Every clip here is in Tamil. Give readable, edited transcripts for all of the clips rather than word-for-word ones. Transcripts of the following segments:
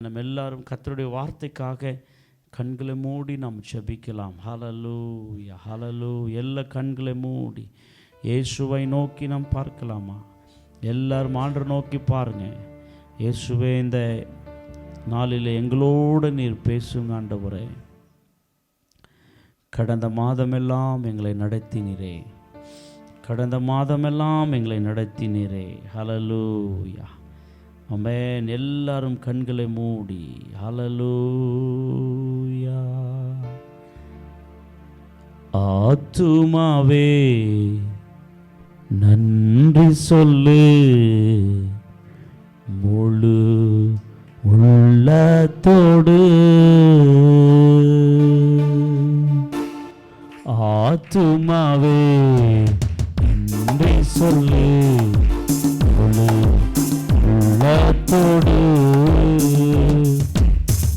நம்ம எல்லாரும் கர்த்தருடைய வார்த்தைக்காக கண்களை மூடி நாம் ஜெபிக்கலாம். ஹல்லேலூயா, ஹல்லேலூயா. எல்லா கண்களை மூடி இயேசுவை நோக்கி நாம் பார்க்கலாமா? எல்லாரும் ஆண்டவரை நோக்கி பாருங்க. இயேசுவே, இந்த நாளில் எங்களோடு நீர் பேசுங்க ஆண்டவரே. கடந்த மாதமெல்லாம் எங்களை நடத்தினீரே, கடந்த மாதமெல்லாம் எங்களை நடத்தினீரே. ஹல்லேலூயா, ஆமென். எல்லாரும் கண்களை மூடி ஹல்லேலூயா. ஆத்துமாவே நன்றி சொல்லு, முழு உள்ளத்தோடு. ஆத்துமாவே நன்றி சொல்லு, முழு உள்ளத்தோடு.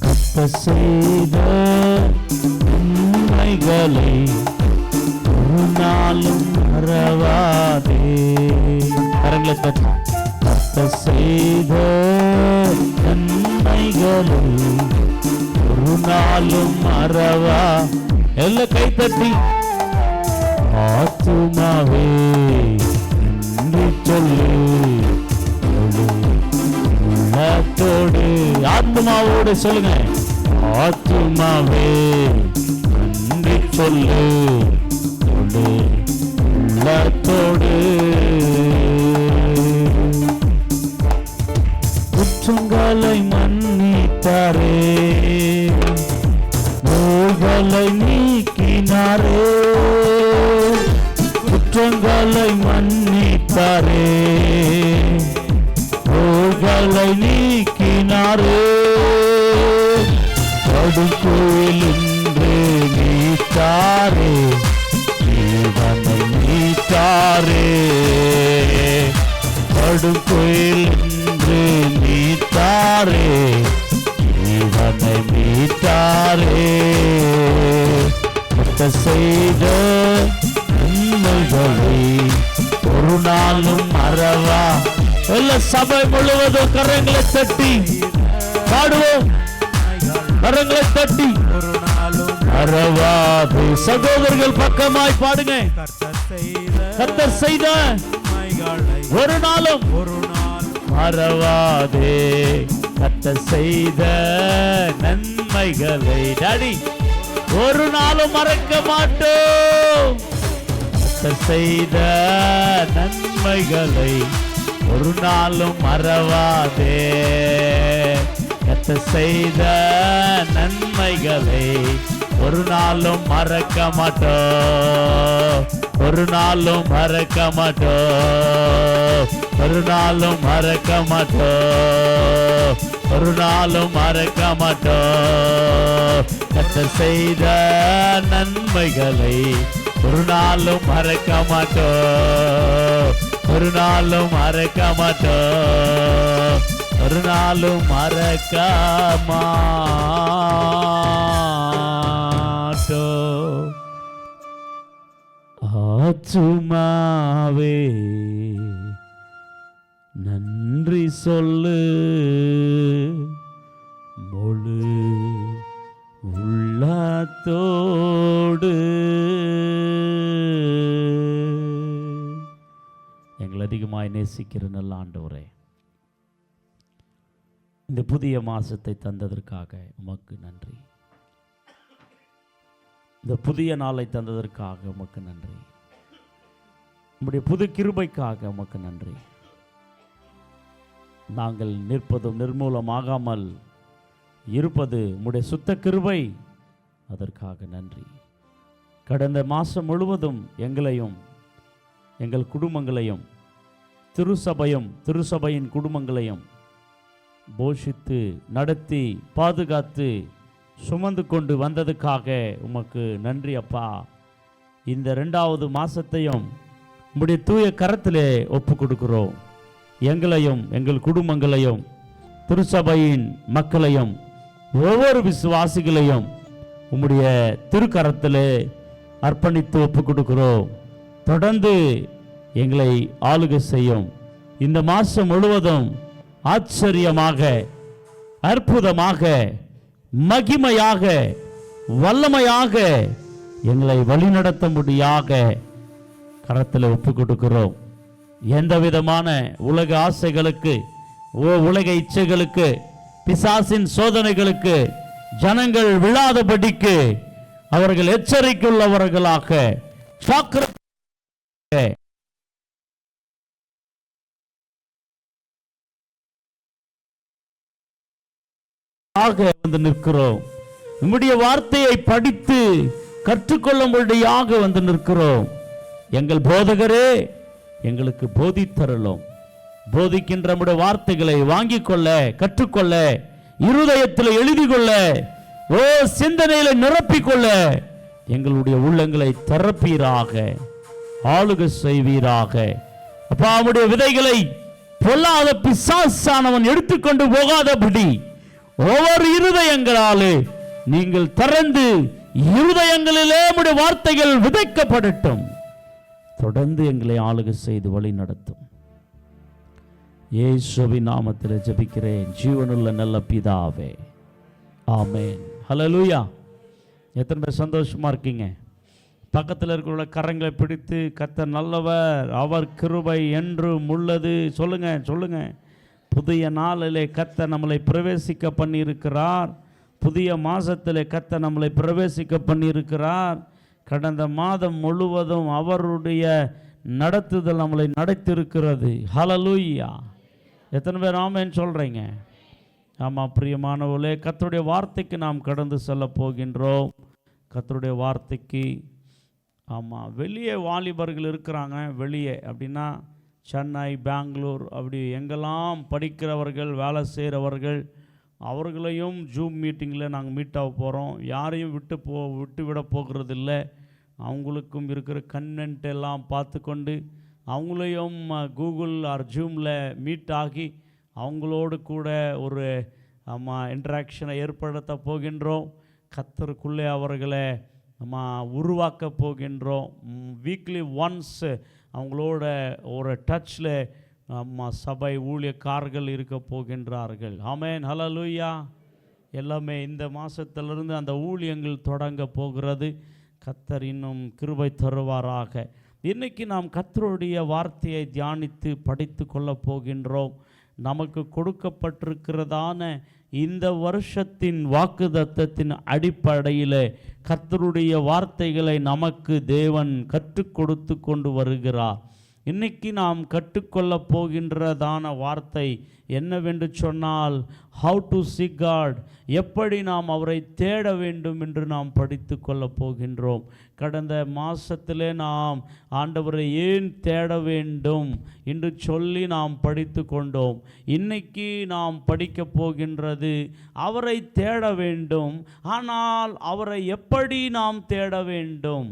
கர்த்தர் செய்த நன்மைகளை ஒரு நாளும் மறவாதே. கரங்களை தட்டி. கர்த்தர் செய்த நன்மைகளை ஒரு நாளும் மறவா. எல்லாம் கை தட்டி. ஆத்துமாவே நன்றி சொல்லு, உள்ளத்தோடு. ஆத்துமாவோடு சொல்லுங்க. ஆத்துமாவே நன்றி சொல்லு, உள்ளத்தோடு. குற்றங்களை மன்னித்தாரே, நோய்களை நீக்கினாரே. குற்றங்களை மன்னித்தாரே, நோய்களை நீக்கினாரே. படுக்கையில் இன்று நீத்தாரே, ஜீவனை நீத்தாரே. படுக்கையில் இன்று நீத்தாரே, ஜீவனை நீத்தாரே. கர்த்தர் செய்த நன்மைகளை ஒரு நாளும் மறவா. எல்லா சபை முழுவதும் கரங்களை தட்டி பாடுவோம். கரங்களை தட்டி மறவாது. சகோதரர்கள் பக்கமாய் பாடுங்க. கர்த்தர் செய்த ஒரு நாளும் மறவாதே. கர்த்தர் செய்த நன்மைகளை டாடி ஒரு நாளும் மறக்க மாட்டோம். கர்த்தர் செய்த நன்மைகளை ஒரு நாளும் மறவாதே. கர்த்தர் செய்த நன்மைகளை ஒரு நாளும் மறக்க மாட்டோம். ஒரு நாளும் மறக்க மாட்டோம். ஒரு நாளும் மறக்க மாட்டோம். ஒரு நாளும் மறக்க மாட்டோம். கர்த்தர் செய்த நன்மைகளை ஒரு நாளும் மறக்க மாட்டோம். ஒரு நாளும் மறக்க மாட்டோம். ஒரு நாளும் மறக்க மாட்டோம். ஆத்துமாவே நன்றி சொல்லு, முழு உள்ளத்தோடு. எங்களை அதிகமாய் நேசிக்கிற நல்ல ஆண்டவரே, இந்த புதிய மாசத்தை தந்ததற்காக உமக்கு நன்றி. இந்த புதிய நாளை தந்ததற்காக உமக்கு நன்றி. உம்முடைய புது கிருபைக்காக உமக்கு நன்றி. நாங்கள் நிற்பதும் நிர்மூலமாகாமல் இருப்பது உம்முடைய சுத்த கிருபை, அதற்காக நன்றி. கடந்த மாதம் முழுவதும் எங்களையும் எங்கள் குடும்பங்களையும் திருசபையின் குடும்பங்களையும் போஷித்து நடத்தி பாதுகாத்து சுமந்து கொண்டு வந்ததுக்காக உமக்கு நன்றி அப்பா. இந்த 2வது மாசத்தையும் உம்முடைய தூய கரத்திலே ஒப்பு கொடுக்கிறோம். எங்களையும் எங்கள் குடும்பங்களையும் திருச்சபையின் மக்களையும் ஒவ்வொரு விசுவாசிகளையும் உம்முடைய திருக்கரத்திலே அர்ப்பணித்து ஒப்பு கொடுக்கிறோம். தொடர்ந்து எங்களை ஆளுகை செய்யும். இந்த மாதம் முழுவதும் ஆச்சரியமாக அற்புதமாக, மகிமையாக, வல்லமையாக எங்களை வழிநடத்த முடியாக கரத்தில் ஒப்பு கொடுக்கிறோம். எந்த விதமான உலக ஆசைகளுக்கு, உலக இச்சைகளுக்கு, பிசாசின் சோதனைகளுக்கு ஜனங்கள் விழாதபடிக்கு அவர்கள் எச்சரிக்கையுள்ளவர்களாக வந்து நிற்கிறோம். நம்முடைய வார்த்தையை படித்து கற்றுக்கொள்ளும்படியாக வந்து நிற்கிறோம். எங்கள் போதகரே, எங்களுக்கு போதித்தருளும். போதிக்கின்ற நம்முடைய வார்த்தைகளை வாங்கிக் கொள்ள, கற்றுக்கொள்ள, இருதயத்தில் எழுதி கொள்ள, சிந்தனையில நிரப்பிக்கொள்ள எங்களுடைய உள்ளங்களை திறப்பீராக, ஆளுகை செய்வீராக. அப்பா, நம்முடைய விதைகளை பொல்லாத பிசாசானவன் எடுத்துக்கொண்டு போகாதபடி ஒவ்வொரு இருதயங்களாலே நீங்கள் திறந்து இருதயங்களிலே நம்முடைய வார்த்தைகள் விதைக்கப்படட்டும். தொடர்ந்து எங்களை ஆளுகை செய்து வழி நடத்தும். இயேசுவின் நாமத்தில் ஜெபிக்கிறேன் ஜீவனுள்ள நல்ல பிதாவே, ஆமென். ஹல்லேலூயா. எத்தனை பேர் சந்தோஷமா இருக்கீங்க? பக்கத்தில் இருக்கிற கரங்களை பிடித்து கர்த்தர் நல்லவர், அவர் கிருபை என்றும் உள்ளது சொல்லுங்க, சொல்லுங்க. புதிய நாளிலே கர்த்தர் நம்மளை பிரவேசிக்க பண்ணியிருக்கிறார். புதிய மாதத்திலே கர்த்தர் நம்மளை பிரவேசிக்க பண்ணியிருக்கிறார். கடந்த மாதம் முழுவதும் அவருடைய நடத்துதல் நம்மளை நடத்திருக்கிறது. ஹல்லேலூயா. எத்தனை பேர் ஆமென் சொல்கிறீங்க? ஆமாம், பிரியமானவர்களே, கர்த்தருடைய வார்த்தைக்கு நாம் கடந்து செல்ல போகின்றோம். கர்த்தருடைய வார்த்தைக்கு ஆமாம், வெளியே வாலிபர்கள் இருக்கிறாங்க. வெளியே அப்படின்னா சென்னை, பெங்களூர், அப்படி எங்கெல்லாம் படிக்கிறவர்கள், வேலை செய்கிறவர்கள், அவர்களையும் ஜூம் மீட்டிங்கில் நாங்கள் மீட் ஆக போகிறோம். யாரையும் விட்டு விட போகிறதில்ல. அவங்களுக்கும் இருக்கிற கன்வென்ட் எல்லாம் பார்த்து கொண்டு அவங்களையும் கூகுள் ஆர் ஜூமில் மீட் ஆகி அவங்களோடு கூட ஒரு இன்ட்ராக்ஷனை ஏற்படுத்த போகின்றோம். கர்த்தருக்குள்ளே அவர்களை உருவாக்க போகின்றோம். வீக்லி ஒன்ஸ் அவங்களோட ஒரு டச்சில் சபை ஊழியக்காரர்கள் இருக்க போகின்றார்கள். ஆமென், ஹல்லேலூயா. எல்லாமே இந்த மாதத்திலிருந்து அந்த ஊழியங்கள் தொடங்க போகிறது. கர்த்தர் இன்னும் கிருபை தருவாராக. இன்றைக்கி நாம் கர்த்தருடைய வார்த்தையை தியானித்து படித்து கொள்ள போகின்றோம். நமக்கு கொடுக்கப்பட்டிருக்கிறதான இந்த வருஷத்தின் வாக்குத்தத்தத்தின் அடிப்படையில் கர்த்தருடைய வார்த்தைகளை நமக்கு தேவன் கற்றுக் கொடுத்து கொண்டு வருகிறார். இன்னைக்கு நாம் கற்றுக்கொள்ள போகின்றதான வார்த்தை என்னவென்று சொன்னால், ஹவு டு சீக் காட், எப்படி நாம் அவரை தேட வேண்டும் என்று நாம் படித்து கொள்ள போகின்றோம். கடந்த மாதத்திலே நாம் ஆண்டவரை ஏன் தேட வேண்டும் என்று சொல்லி நாம் படித்து கொண்டோம். இன்னைக்கு நாம் படிக்க போகின்றது அவரை தேட வேண்டும். ஆனால் அவரை எப்படி நாம் தேட வேண்டும்,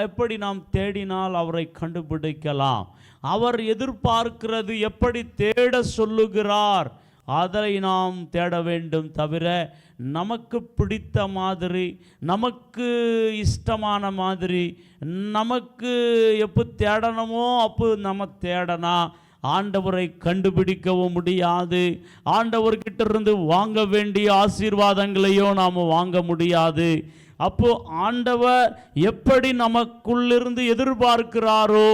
எப்படி நாம் தேடினால் அவரை கண்டுபிடிக்கலாம், அவர் எதிர்பார்க்கிறது எப்படி தேட சொல்லுகிறார், அதை நாம் தேட வேண்டும். தவிர நமக்கு பிடித்த மாதிரி, நமக்கு இஷ்டமான மாதிரி, நமக்கு எப்போ தேடணுமோ அப்போ நம்ம தேடனா ஆண்டவரை கண்டுபிடிக்கவும் முடியாது. ஆண்டவர்கிட்ட இருந்து வாங்க வேண்டிய ஆசீர்வாதங்களையோ நாம் வாங்க முடியாது. அப்போ ஆண்டவர் எப்படி நமக்குள்ளிருந்து எதிர்பார்க்கிறாரோ,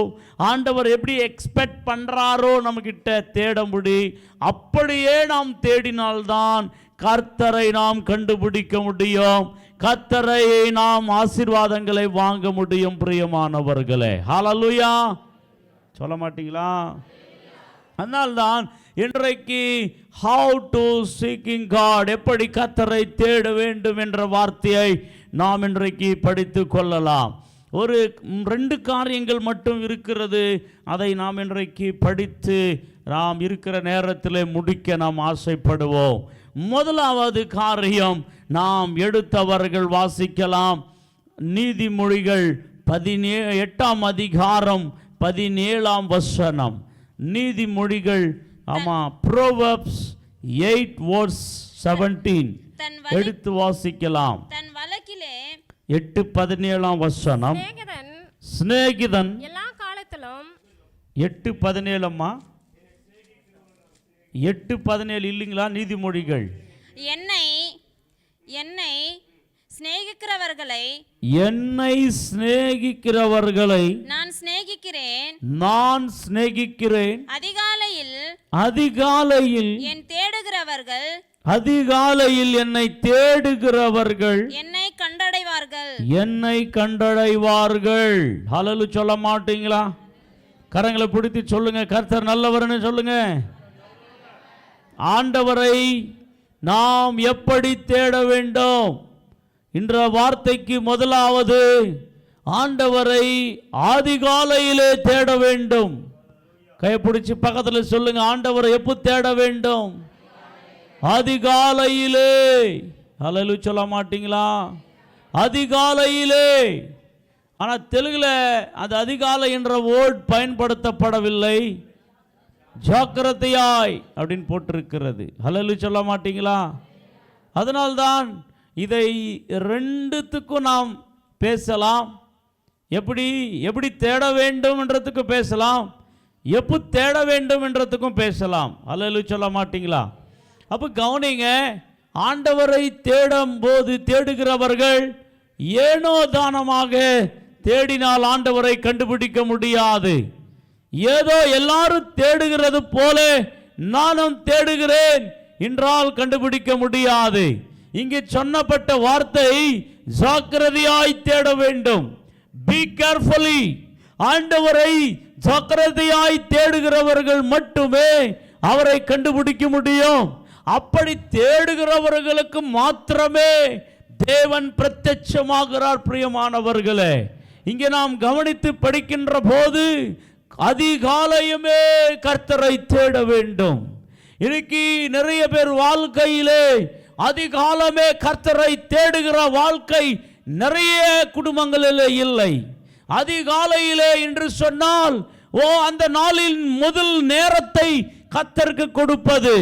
ஆண்டவர் எப்படி எக்ஸ்பெக்ட் பண்ணுறாரோ நம்மக்கிட்ட தேட முடியும். அப்படியே நாம் தேடினால்தான் கர்த்தரை நாம் கண்டுபிடிக்க முடியும். கர்த்தரை நாம் ஆசீர்வாதங்களை வாங்க முடியும். பிரியமானவர்களே, ஹல்லேலூயா சொல்ல மாட்டீங்களா? அதனால்தான் இன்றைக்கு ஹவு டு சீக்கிங் காட், எப்படி கர்த்தரை தேட வேண்டும் என்ற வார்த்தையை நாம் இன்றைக்கு படித்து கொள்ளலாம். ஒரு 2 காரியங்கள் மட்டும் இருக்கிறது. அதை நாம் இன்றைக்கு படித்து நாம் இருக்கிற நேரத்தில் முடிக்க நாம் ஆசைப்படுவோம். முதலாவது காரியம் நாம் எடுத்தவர்கள் வாசிக்கலாம். நீதிமொழிகள் 18ஆம் அதிகாரம் 17ஆம் வசனம். நீதிமொழிகள், Proverbs 8:17 எடுத்து வாசிக்கலாம். 8:17ஆம் வசனம். சிநேகிதன் எல்லா காலத்திலும் 8:17 8:17 இல்லைங்களா? நீதிமொழிகள். என்னை என்னை சிநேகிக்கிறவர்களை நான் சிநேகிக்கிறேன். அதிகாலையில் என்னை தேடுகிறவர்கள் என்னை கண்டடைவார்கள். ஹல்லேலூயா சொல்ல மாட்டீங்களா? கரங்களை பிடித்து சொல்லுங்க, கர்த்தர் நல்லவர்னு சொல்லுங்க. ஆண்டவரை நாம் எப்படி தேட வேண்டும்? என்ற வார்த்தைக்கு முதலாவது ஆண்டவரை அதிகாலையிலே தேட வேண்டும். கைப்பிடிச்சு பக்கத்தில் சொல்லுங்க, ஆண்டவரை எப்போ தேட வேண்டும்? அதிகாலையிலே. ஹல்லேலூயா சொல்ல மாட்டீங்களா? அதிகாலையிலே. ஆனால் தெலுங்குல அது அதிகாலை என்ற வேர்ட் பயன்படுத்தப்படவில்லை, ஜாக்கிரதையாய் அப்படின்னு போட்டிருக்கிறது. ஹல்லேலூயா சொல்ல மாட்டீங்களா? அதனால்தான் இதை ரெண்டுத்துக்கும் நாம் பேசலாம். எப்படி தேட வேண்டும் என்றதுக்கு பேசலாம், எப்போ தேட வேண்டும் என்றதுக்கும் பேசலாம். ஹல்லேலூயா சொல்ல மாட்டீங்களா? அப்போ கவனிங்க, ஆண்டவரை தேடும் போது தேடுகிறவர்கள் ஏனோ தானமாக தேடினால் ஆண்டவரை கண்டுபிடிக்க முடியாது. ஏதோ எல்லாரும் தேடுகிறது போல நானும் தேடுகிறேன் என்றால் கண்டுபிடிக்க முடியாது. இங்கே சொன்னப்பட்ட வார்த்தை ஜாக்கிரதையாய் தேட வேண்டும். Be carefully. ஆண்டவரை ஜாக்கிரதையாய் தேடுகிறவர்கள் மட்டுமே அவரை கண்டுபிடிக்க முடியும். அப்படி தேடுகிறவர்களுக்கு மாத்திரமே தேவன் பிரத்யட்சமாகிறார். பிரியமானவர்களே, இங்கே நாம் கவனித்து படிக்கின்ற போது அதிகாலையுமே கர்த்தரை தேட வேண்டும். இன்னைக்கு நிறைய பேர் வாழ்க்கையிலே அதிகாலமே கர்த்தரை தேடுகிற வாழ்க்கை நிறைய குடும்பங்களிலே இல்லை. அதிகாலையிலே என்று சொன்னால் அந்த நாளின் முதல் நேரத்தை கர்த்தருக்கு கொடுப்பது.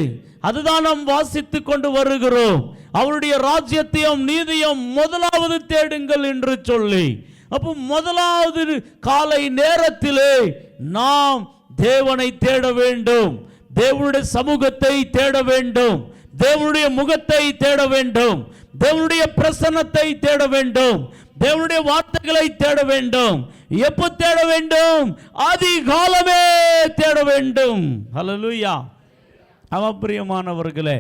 அதுதான் நாம் வாசித்து கொண்டு வருகிறோம். அவருடைய ராஜ்யத்தையும் நீதியும் முதலாவது தேடுங்கள் என்று சொல்லி, அப்போ முதலாவது காலை நேரத்திலே நாம் தேவனை தேட வேண்டும், தேவனுடைய சமூகத்தை தேட வேண்டும், தேவனுடைய முகத்தை தேட வேண்டும், தேவனுடைய பிரசன்னத்தை தேட வேண்டும், தேவனுடைய வார்த்தைகளை தேட வேண்டும். எப்போ தேட வேண்டும்? அதிகாலமே தேட வேண்டும். ஹல்லேலூயா. பிரியமானவர்களே,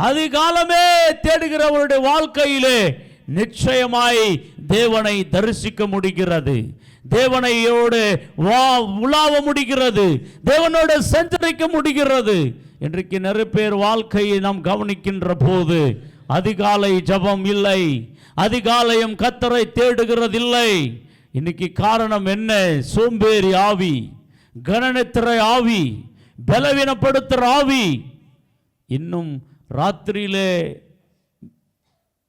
அதிகாலமே தேடுகிறவருடைய வாழ்க்கையிலே நிச்சயமாய் தேவனை தரிசிக்க முடிகிறது, தேவனையோடு உலாவ முடிகிறது, தேவனோடு சஞ்சரிக்க முடிகிறது. இன்றைக்கு நிறைய பேர் வாழ்க்கையை நாம் கவனிக்கின்ற போது அதிகாலை ஜபம் இல்லை, அதிகாலையும் கர்த்தரை தேடுகிறதில்லை. இன்னைக்கு காரணம் என்ன? சோம்பேறி ஆவி, கனநித்திரை ஆவி, பலவீனப்படுத்துகிற ஆவி. இன்னும் ராத்திரியிலே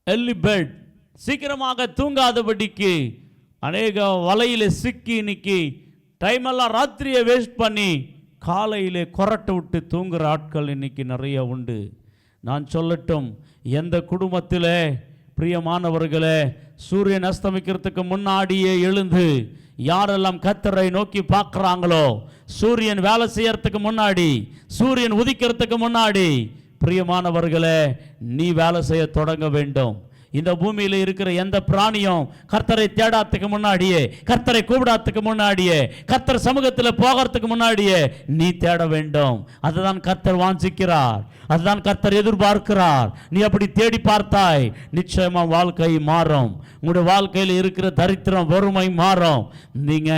early bed, சீக்கிரமாக தூங்காதபடிக்கு அநேக வலையில சிக்கி இன்னைக்கு டைம் எல்லாம் ராத்திரியை வேஸ்ட் பண்ணி காலையிலே கொரட்டை விட்டு தூங்குற ஆட்கள் இன்னைக்கு நிறைய உண்டு. நான் சொல்லட்டும், எந்த குடும்பத்தில் பிரியமானவர்களே சூரியன் அஸ்தமிக்கிறதுக்கு முன்னாடியே எழுந்து யாரெல்லாம் கர்த்தரை நோக்கி பார்க்குறாங்களோ, சூரியன் வேலை செய்யறதுக்கு முன்னாடி, சூரியன் உதிக்கிறதுக்கு முன்னாடி, பிரியமானவர்களே நீ வேலை செய்ய தொடங்க வேண்டும். இந்த பூமியில் இருக்கிற எந்த பிராணியும் கர்த்தரை தேடாததுக்கு முன்னாடியே, கர்த்தரை கூப்பிடாததுக்கு முன்னாடியே, கர்த்தர் சமூகத்தில் போகிறதுக்கு முன்னாடியே நீ தேட வேண்டும். அதுதான் கர்த்தர் வாஞ்சிக்கிறார், அதுதான் கர்த்தர் எதிர்பார்க்கிறார். நீ அப்படி தேடி பார்த்தாய், நிச்சயமா வாழ்க்கை மாறும். உங்களுடைய வாழ்க்கையில் இருக்கிற தரித்திரம், வறுமை மாறும். நீங்க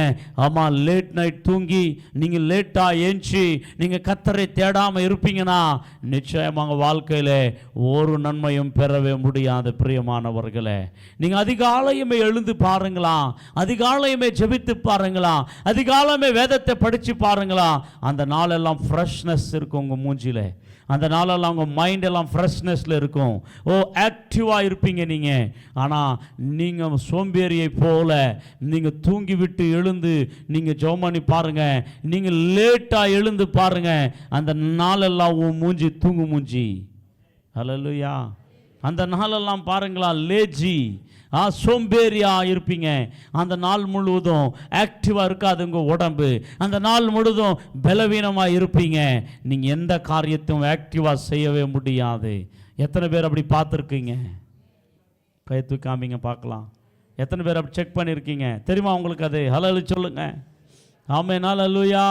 லேட் நைட் தூங்கி நீங்க லேட்டா ஏஞ்சி நீங்க கர்த்தரை தேடாம இருப்பீங்கன்னா நிச்சயமாக வாழ்க்கையில ஒரு நன்மையும் பெறவே முடியாது. பிரியமானவர்களே, நீங்க அதிகாலையுமே எழுந்து பாருங்களா, அதிகாலையுமே ஜெபித்து பாருங்களா, அதிகாலையுமே வேதத்தை படிச்சு பாருங்களா. அந்த நாளெல்லாம் ஃப்ரெஷ்னஸ் இருக்கும் உங்க மூஞ்சில, அந்த நாளெல்லாம் உங்கள் மைண்ட் எல்லாம் ஃப்ரெஷ்னஸில் இருக்கும். ஆக்டிவாக இருப்பீங்க நீங்கள். ஆனால் நீங்கள் சோம்பேறியை போல நீங்கள் தூங்கி விட்டு எழுந்து நீங்கள் ஜெபம் பண்ணி பாருங்கள், நீங்கள் லேட்டாக எழுந்து பாருங்கள், அந்த நாளெல்லாம் உன் மூஞ்சி தூங்கு மூஞ்சி. ஹல்லேலூயா. அந்த நாளெல்லாம் பாருங்களா, லேஜி சோம்பேறியா இருப்பீங்க. அந்த நாள் முழுவதும் ஆக்டிவாக இருக்காது உங்கள் உடம்பு. அந்த நாள் முழுவதும் பலவீனமாக இருப்பீங்க. நீங்கள் எந்த காரியத்தையும் ஆக்டிவாக செய்யவே முடியாது. எத்தனை பேர் அப்படி பார்த்துருக்கீங்க? கை தூக்காமீங்க பார்க்கலாம். எத்தனை பேர் அப்படி செக் பண்ணியிருக்கீங்க? தெரியுமா உங்களுக்கு அது? ஹல்லேலூயா சொல்லுங்க. ஆமென், ஹல்லேலூயா.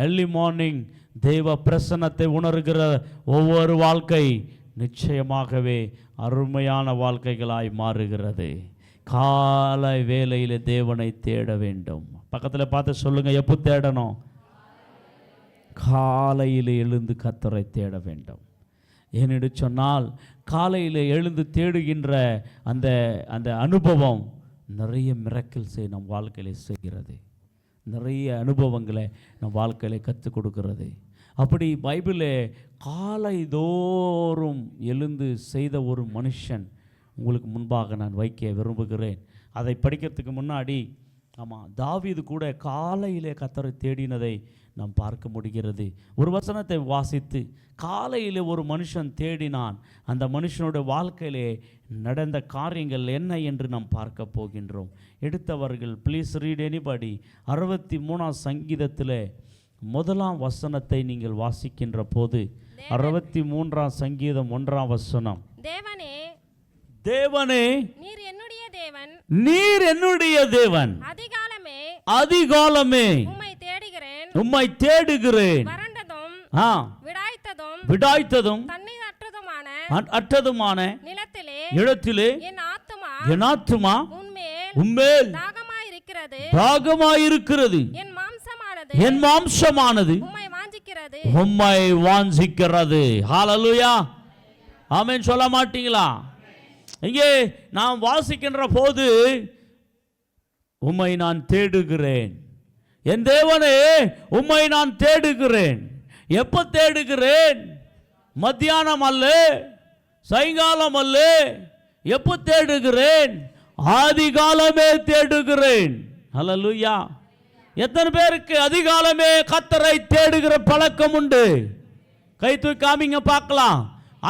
early மார்னிங் தெய்வ பிரசன்னத்தை உணர்கிற ஒவ்வொரு வாழ்க்கை நிச்சயமாகவே அருமையான வாழ்க்கைகளாய் மாறுகிறது. காலை வேளையில் தேவனை தேட வேண்டும். பக்கத்தில் பார்த்து சொல்லுங்க, எப்போ தேடணும்? காலையில் எழுந்து கர்த்தரை தேட வேண்டும். ஏனென்று சொன்னால் காலையில் எழுந்து தேடுகின்ற அந்த அந்த அனுபவம் நிறைய மிரக்கிள்ஸை நம் வாழ்க்கையில் செய்கிறது. நிறைய அனுபவங்களை நம் வாழ்க்கையில் கற்றுக் கொடுக்கிறது. அப்படி பைபிளில் காலை தோறும் எழுந்து செய்த ஒரு மனுஷன் உங்களுக்கு முன்பாக நான் வைக்க விரும்புகிறேன். அதை படிக்கிறதுக்கு முன்னாடி தாவீது கூட காலையிலே கர்த்தரை தேடினதை நாம் பார்க்க முடிகிறது. ஒரு வசனத்தை வாசித்து காலையில் ஒரு மனுஷன் தேடினான். அந்த மனுஷனுடைய வாழ்க்கையிலே நடந்த காரியங்கள் என்ன என்று நாம் பார்க்க போகின்றோம். எடுத்தவர்கள் ப்ளீஸ் ரீட் எனிபடி. 63ஆம் சங்கீதத்தில் 1ஆம் வசனத்தை நீங்கள் வாசிக்கின்ற போது, 63ஆம் சங்கீதம் 1ஆம் வசனம். தேவனே, தேவனே, நீர் என்னுடைய தேவன், நீர் என்னுடைய தேவன், அதிகாலமே அதிகாலமே உம்மை தேடுகிறேன். வறண்டதும் விடாய்த்ததும் தண்ணீர் அற்றதுமான நிலத்திலே என் ஆத்துமா உம்மேல் தாகமாயிருக்கிறது. என் மாம்சமானது உம்மை வாஞ்சிக்கிறது. ஹல்லேலூயா. ஆமென் சொல்ல மாட்டீங்களா? இங்கே நாம் வாசிக்கின்ற போது உம்மை நான் தேடுகிறேன், என் தேவனே உம்மை நான் தேடுகிறேன். எப்போ தேடுகிறேன்? மத்தியானம் அல்ல, சாயங்காலம் அல்ல. எப்போ தேடுகிறேன்? அதிகாலமே தேடுகிறேன். ஹல்லேலூயா. எத்தனை பேருக்கு அதிகாலமே கர்த்தரை தேடுகிற பழக்கம் உண்டு? கை தூக்கி காமிங்க பார்க்கலாம்.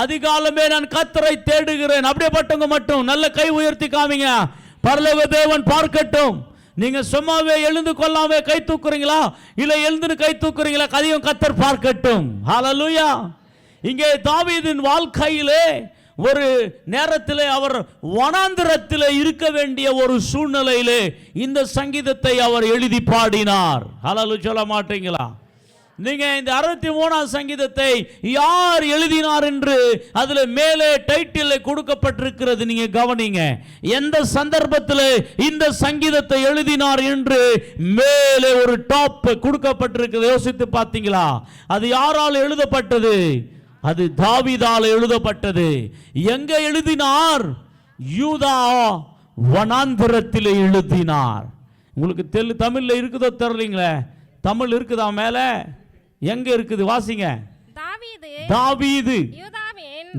அதிகாலமே நான் கர்த்தரை தேடுகிறேன். அப்படியேப்பட்டவங்க மட்டும் நல்ல கை உயர்த்தி காமிங்க. பரலோக தேவன் பார்க்கட்டும். நீங்க சும்மாவே எழுந்து கொள்ளாமே கை தூக்குறீங்களா, இல்லை எழுந்து கை தூக்குறீங்களா? கதையும் கர்த்தர் பார்க்கட்டும். ஹல்லேலூயா. இங்கே தாவீதின் வாழ்க்கையிலே ஒரு நேரத்திலே அவர் வனாந்திரத்திலே இருக்க வேண்டிய ஒரு சூழ்நிலையிலே இந்த சங்கீதத்தை அவர் எழுதி பாடினார். ஹல்லேலூயா சொல்ல மாட்டீங்களா? நீங்க இந்த 63ஆம் சங்கீதத்தை யார் எழுதினார் என்று அதுல மேலே டைட்டில் கொடுக்கப்பட்டிருக்கிறது. நீங்க கவனிங்க, எந்த சந்தர்ப்பத்தில் இந்த சங்கீதத்தை எழுதினார் என்று மேலே ஒரு டாப் கொடுக்கப்பட்டிருக்கிறது. யோசித்து பார்த்தீங்களா? அது யாரால் எழுதப்பட்டது? அது தாவீதால் எழுதப்பட்டது. எங்க எழுதினார்? யூதா வனாந்திரத்தில் எழுதினார். உங்களுக்கு தமிழ்ல இருக்குதோ தெரியலீங்களே? தமிழ் இருக்குதா மேல? எங்க இருக்குது? வாசிங்க. தாவீது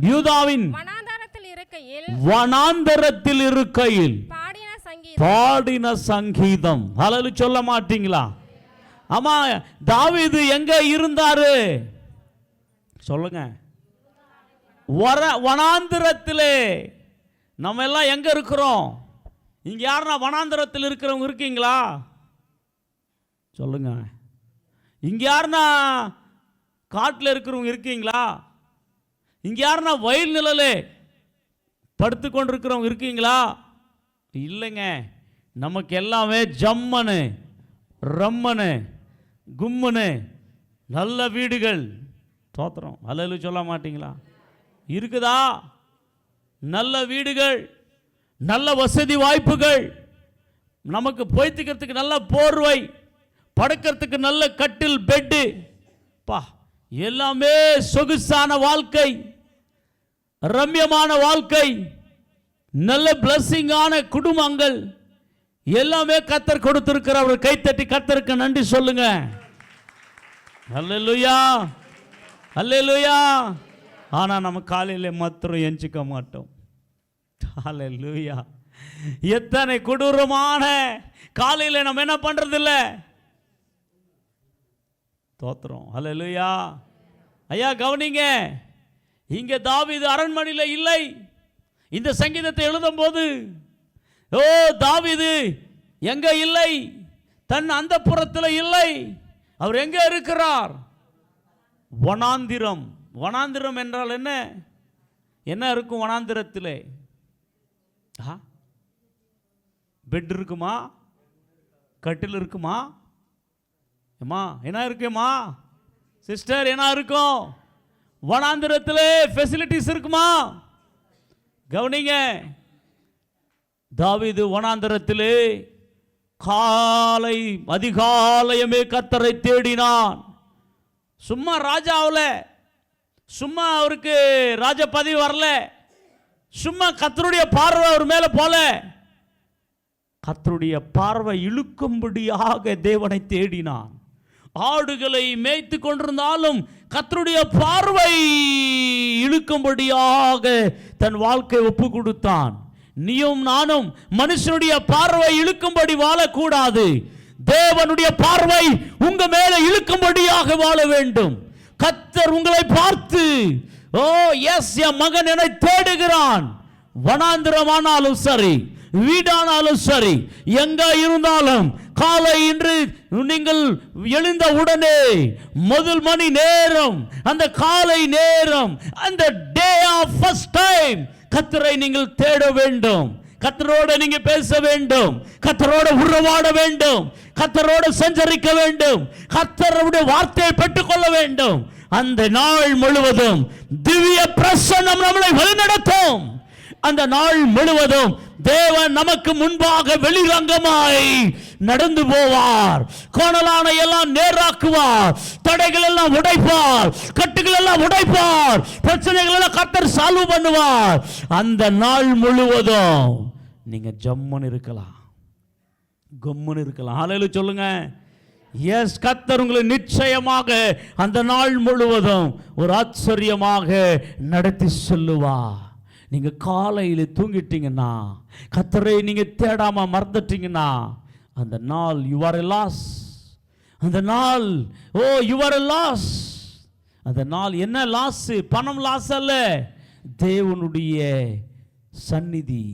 யூதாவின் வனாந்தரத்தில் இருக்கையில் பாடின சங்கீதம். ஹல்லேலூயா சொல்ல மாட்டீங்களா? ஆமா, தாவீது எங்க இருந்தாரு சொல்லுங்க? வனாந்தரத்திலே. நம்ம எல்லாம் எங்க இருக்கிறோம்? இங்க யாருன்னா வனாந்தரத்தில் இருக்கிறவங்க இருக்கீங்களா? சொல்லுங்க. இங்க யாருன்னா காட்டில் இருக்கிறவங்க இருக்கீங்களா? இங்க யாருன்னா வயல் நிழலே படுத்து கொண்டிருக்கிறவங்க இருக்கீங்களா? இல்லைங்க. நமக்கு எல்லாமே ஜம்மனு ரம்மனு கும்மனு நல்ல வீடுகள். தோத்திரம். ஹல்லேலூயா சொல்ல மாட்டீங்களா? இருக்குதா? நல்ல வீடுகள், நல்ல வசதி வாய்ப்புகள், நமக்கு போய்த்துக்கிறதுக்கு நல்ல போர்வை, படுக்கிறதுக்கு நல்ல கட்டில் பெட்டு, எல்லாமே சொகுசான வாழ்க்கை, ரம்யமான வாழ்க்கை, நல்ல பிளஸிங்கான குடும்பங்கள் எல்லாமே கர்த்தர் கொடுத்திருக்கிறார். கைத்தட்டி கர்த்தருக்கு நன்றி சொல்லுங்க. அல்லேலூயா, அல்லேலூயா. ஆனா நம்ம காலையில மாத்திரம் எஞ்சிக்க மாட்டோம். அல்லேலூயா. எத்தனை கொடூரமான காலையில நம்ம என்ன பண்றது இல்ல? தோத்திரம். அல்லேலூயா. ஐயா கவனிங்க, இங்க தாவீது அரண்மனையில் இல்லை. இந்த சங்கீதத்தை எழுதும் போது ஓ தாவீது எங்க இல்லை, தன் அந்தப்புறத்தில் இல்லை, அவர் எங்க இருக்கிறார்? வனாந்திரம். வனாந்திரம் என்றால் என்ன? என்ன இருக்கும் வனாந்திரத்திலே? பெட் இருக்குமா? கட்டில் இருக்குமா? ஏமா என்ன இருக்குமா சிஸ்டர்? என்ன இருக்கும் வனாந்திரத்திலே? ஃபெசிலிட்டிஸ் இருக்குமா? கவனிங்க, தாவீது வனாந்திரத்திலே காலை அதிகாலையுமே கர்த்தரை தேடினான். சும்மா ராஜாவில், சும்மா அவருக்கு ராஜ பதவி வரல, சும்மா கர்த்தருடைய பார்வை அவர் மேல போல, கர்த்தருடைய பார்வை இழுக்கும்படியாக தேவனை தேடினான். ஆடுகளை மேய்த்து கொண்டிருந்தாலும் கர்த்தருடைய பார்வை இழுக்கும்படியாக தன் வாழ்க்கை ஒப்பு கொடுத்தான். நீயும் நானும் மனுஷனுடைய பார்வை இழுக்கும்படி வாழக்கூடாது. தேவனுடைய பார்வை உங்க மேல இழுக்கும்படியாக வாழ வேண்டும். கர்த்தர் உங்களை பார்த்து ஓ எஸ் என் மகன் என்னை தேடுகிறான். வனாந்திரமானாலும் சரி, வீடானாலும் சரி, எங்க இருந்தாலும் காலை இன்று நீங்கள் எழுந்த உடனே முதல் மணி நேரம், அந்த காலை நேரம், அந்த டே ஆஃப் ஃபர்ஸ்ட் டைம் கர்த்தரை நீங்கள் தேட வேண்டும். கர்த்தரோட நீங்க பேச வேண்டும், கர்த்தரோட உறவாட வேண்டும், கர்த்தரோட சஞ்சரிக்க வேண்டும், கர்த்தருடைய வார்த்தையை பெற்றுக்கொள்ள வேண்டும். அந்த நாள் முழுவதும் திவ்ய பிரசன்னம் நம்மளை வழிநடத்தும். அந்த நாள் முழுவதும் தேவன் நமக்கு முன்பாக வெளிரங்கமாய் நடந்து போவார். கோணலான எல்லாம் நேராக்குவார், தடைகள் எல்லாம் உடைப்பார், கட்டுகள் எல்லாம் உடைப்பார், பிரச்சனைகள் எல்லாம் கர்த்தர் சால்வ் பண்ணுவார். அந்த நாள் முழுவதும் நீங்க ஜம்முன்னு இருக்கலாம், கம்முன்னு இருக்கலாம். ஹல்லேலூயா சொல்லுங்க. எஸ், கர்த்தர் உங்களை நிச்சயமாக அந்த நாள் முழுவதும் ஒரு ஆச்சரியமாக நடத்தி செல்லுவார். நீங்க காலையில் தூங்கிட்டீங்கன்னா, கர்த்தரை நீங்க தேடாம மறந்துட்டீங்கன்னா, அந்த நாள் யூ ஆர் எ லாஸ். அந்த நாள் oh you are a loss. அந்த நாள் என்ன லாஸ்? பணம் லாஸ் அல்ல, தேவனுடைய சந்நிதி,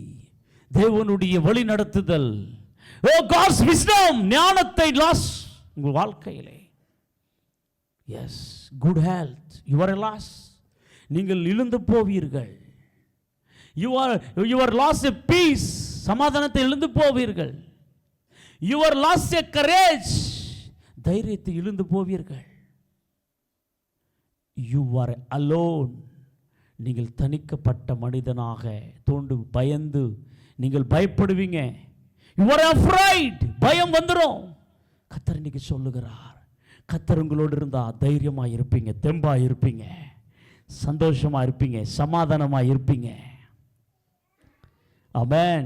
தேவனுடைய வழி நடத்துதல். ஓ காட்ஸ் விஸ்டம், ஞானத்தை லாஸ் உங்கள் வாழ்க்கையிலே. Yes, good health you are a loss. நீங்கள் இழந்து போவீர்கள். You are lost a peace, சமாதானத்தை இழந்து போவீர்கள். You are lost a courage, தைரியத்தை இழந்து போவீர்கள். You are alone, நீங்கள் தனிக்கப்பட்ட மனிதனாக தோண்டு பயந்து நீங்கள் பயப்படுவீங்க. You are afraid, பயம் வந்துரும். கர்த்தர் இன்னைக்கு சொல்லுகிறார், கர்த்தர் உங்களோடு இருந்தா தைரியமா இருப்பீங்க, தெம்பா இருப்பீங்க, சந்தோஷமா இருப்பீங்க, சமாதானமா இருப்பீங்க. Amen.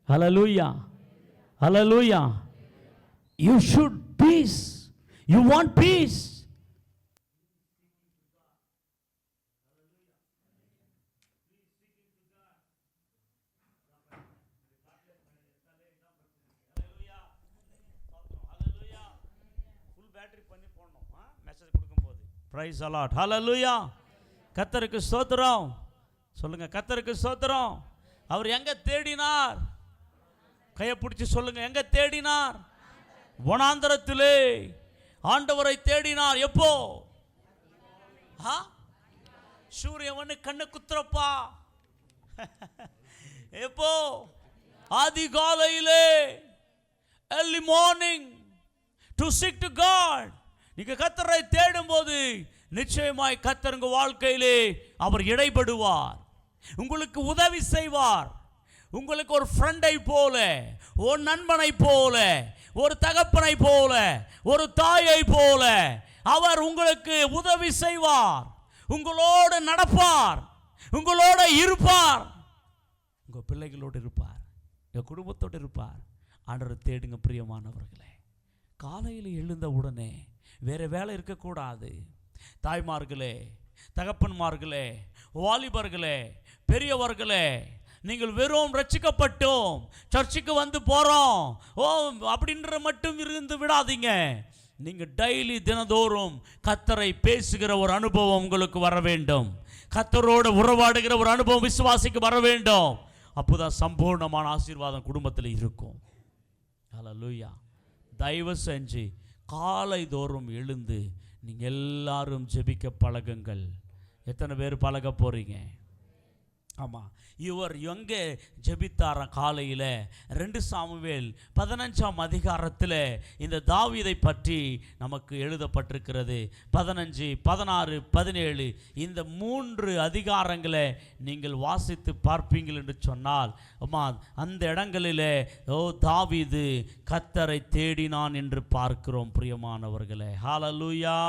Hallelujah. Hallelujah. You should peace. You want peace. Full battery பண்ணி போடணும் மெசேஜ் கொடுக்கும்போது. Praise the Lord. Hallelujah. கர்த்தருக்கு ஸ்தோத்திரம் சொல்லுங்க. கர்த்தருக்கு ஸ்தோத்திரம். அவர் எங்க தேடினார்? கையை பிடிச்சு சொல்லுங்க. எங்க தேடினார்? வனாந்தரத்திலே ஆண்டவரை தேடினார். எப்போ? சூரியவனு கண்ணு குத்துறப்பா. எப்போ? அதிகாலையிலே, early morning to seek to God. நீங்க கர்த்தரை தேடும் போது நிச்சயமாய் கர்த்தர் உங்க வாழ்க்கையிலே அவர் இடைப்படுவார், உங்களுக்கு உதவி செய்வார். உங்களுக்கு ஒரு ஃப்ரெண்டை போல, ஒரு நண்பனை போல, ஒரு தகப்பனை போல, ஒரு தாயை போல அவர் உங்களுக்கு உதவி செய்வார், உங்களோடு நடப்பார், உங்களோட இருப்பார், உங்க பிள்ளைகளோடு இருப்பார், உங்க குடும்பத்தோடு இருப்பார். ஆண்டவரை தேடுங்க பிரியமானவர்களே. காலையில் எழுந்த உடனே வேற வேலை இருக்கக்கூடாது. தாய்மார்களே, தகப்பன்மார்களே, வாலிபர்களே, பெரியவர்களே, நீங்கள் வெறும் ரட்சிக்கப்பட்டோம், சர்ச்சுக்கு வந்து போறோம் ஓ அப்படின்ற மட்டும் இருந்து விடாதீங்க. நீங்க டெய்லி தினதோறும் கர்த்தரை பேசுகிற ஒரு அனுபவம் உங்களுக்கு வர வேண்டும். கர்த்தரோடு உறவாடுகிற ஒரு அனுபவம் விசுவாசிக்கு வர வேண்டும். அப்போதான் சம்பூர்ணமான ஆசீர்வாதம் குடும்பத்தில் இருக்கும். ஹல்லேலூயா. தயவு செஞ்சு காலை தோறும் எழுந்து நீங்கள் எல்லாரும் ஜெபிக்க பழகுங்கள். எத்தனை பேர் பழக போகிறீங்க? ஆமாம், இவர் எங்கே ஜெபித்தாராம் காலையில்? 2 சாமுவேல் 15ஆம் அதிகாரத்தில் இந்த தாவீதை பற்றி நமக்கு எழுதப்பட்டிருக்கிறது. 15, 16, 17 இந்த 3 அதிகாரங்களை நீங்கள் வாசித்து பார்ப்பீங்கள் என்று சொன்னால், அந்த இடங்களிலே தாவீது கர்த்தரை தேடினான் என்று பார்க்கிறோம். பிரியமானவர்களே, ஹல்லேலூயா.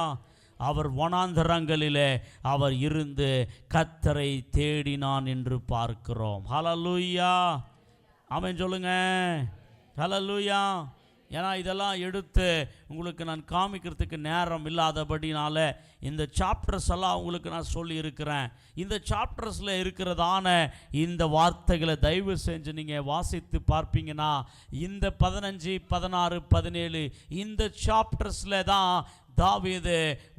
அவர் வனாந்தரங்களிலே அவர் இருந்து கர்த்தரை தேடினான் என்று பார்க்கிறோம். ஹல்லேலூயா. ஆமென் சொல்லுங்க. ஹல்லேலூயா. ஏன்னா இதெல்லாம் எடுத்து உங்களுக்கு நான் காமிக்கிறதுக்கு நேரம் இல்லாதபடினால இந்த சாப்டர்ஸ் எல்லாம் உங்களுக்கு நான் சொல்லியிருக்கிறேன். இந்த சாப்டர்ஸில் இருக்கிறதான இந்த வார்த்தைகளை தயவு செஞ்சு நீங்கள் வாசித்து பார்ப்பீங்கன்னா, இந்த 15, 16, 17 இந்த சாப்டர்ஸில் தான் தாவீது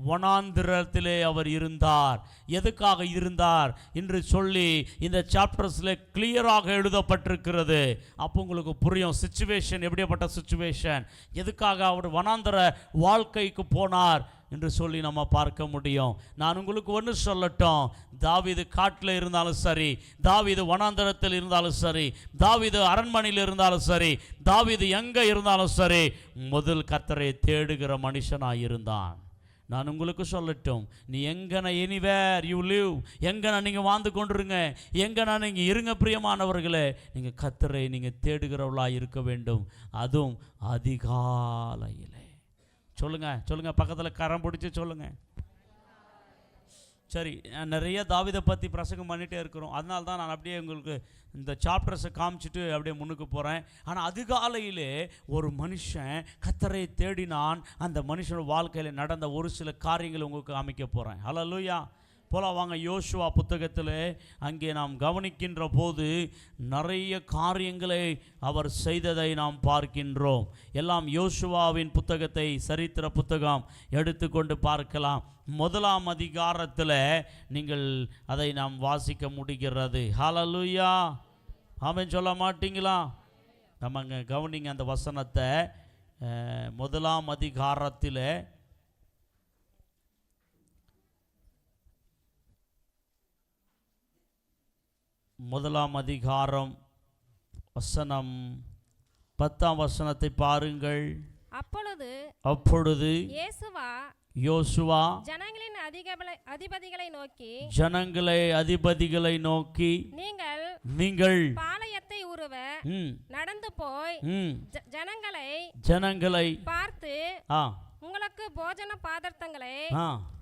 வனாந்திரத்திலே அவர் இருந்தார். எதுக்காக இருந்தார் என்று சொல்லி இந்த சாப்டர்ஸில் கிளியராக எழுதப்பட்டிருக்கிறது. அப்போ உங்களுக்கு புரியும் சிச்சுவேஷன் எப்படிப்பட்ட சிச்சுவேஷன், எதுக்காக அவர் வனாந்திர வாழ்க்கைக்கு போனார் என்று சொல்லி நம்ம பார்க்க முடியும். நான் உங்களுக்கு ஒன்று சொல்லட்டும், தாவீது காட்டில் இருந்தாலும் சரி, தாவீது வனாந்தரத்தில் இருந்தாலும் சரி, தாவீது அரண்மனையில் இருந்தாலும் சரி, தாவீது எங்கே இருந்தாலும் சரி, முதல் கர்த்தரை தேடுகிற மனுஷனாக இருந்தான். நான் உங்களுக்கு சொல்லட்டும், நீ எங்கன எனிவேர் யூ லிவ், எங்கன நீங்கள் வாழ்ந்து கொண்டிருங்க, எங்கன நீங்கள் இருங்க பிரியமானவர்களே, நீங்கள் கர்த்தரை நீங்கள் தேடுகிறவர்களாக இருக்க வேண்டும். அதுவும் அதிகாலையில். சொல்லுங்க சொல்லுங்க, பக்கத்தில் கரம் பிடிச்சி சொல்லுங்க. சரி, நிறைய தாவீதை பற்றி பிரசங்கம் பண்ணிகிட்டே இருக்கிறோம். அதனால தான் நான் அப்படியே உங்களுக்கு இந்த சாப்டர்ஸை காமிச்சிட்டு அப்படியே முன்னுக்கு போகிறேன். ஆனால் அதிகாலையிலே ஒரு மனுஷன் கர்த்தரை தேடினான். அந்த மனுஷனோட வாழ்க்கையில் நடந்த ஒரு சில காரியங்களை உங்களுக்கு காமிக்க போகிறேன். ஹல்லேலூயா. போல வாங்க, யோசுவா புத்தகத்தில் அங்கே நாம் கவனிக்கின்ற போது நிறைய காரியங்களை அவர் செய்ததை நாம் பார்க்கின்றோம். எல்லாம் யோசுவாவின் புத்தகத்தை, சரித்திர புத்தகம் எடுத்துக்கொண்டு பார்க்கலாம். 1ஆம் அதிகாரத்தில் நீங்கள் அதை நாம் வாசிக்க முடிகிறது. ஹல்லேலூயா. ஆமென் சொல்ல மாட்டீங்களா? நம்ம கவனிங்க அந்த வசனத்தை. 1ஆம் அதிகாரத்தில் 1ஆம் அதிகாரம் வசனம் 10ஆம் வசனத்தை பாருங்கள். அப்பொழுது யோசுவா ஜனங்களை அதிபதிகளை நோக்கி நீங்கள் பாளையத்தை உருவ நடந்து போய் ஜனங்களை பார்த்து உங்களுக்கு போஜன பதார்த்தங்களை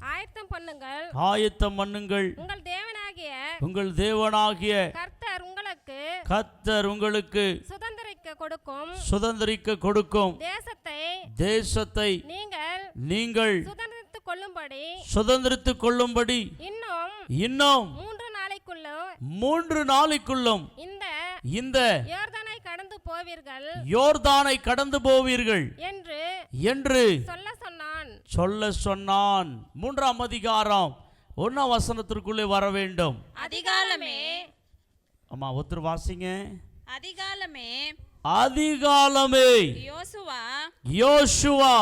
ஆயத்தம் பண்ணுங்கள். உங்கள் தேவனாகிய கர்த்தர் உங்களுக்கு சுதந்தரிக்க கொடுக்கும் தேசத்தை நீங்கள் சுதந்தரித்துக் கொள்ளும்படி இன்னும் 3 நாளைக்குள்ளும் இந்த யோர்தானை கடந்து போவீர்கள் என்று சொல்ல சொன்னான். 3ஆம் அதிகாரம் 1ஆம் வசனத்திற்குள்ளே வர வேண்டும். அதிகாலமே. ஆமா, ஒருத்தர் வாசிங்க. அதிகாலமே யோசுவா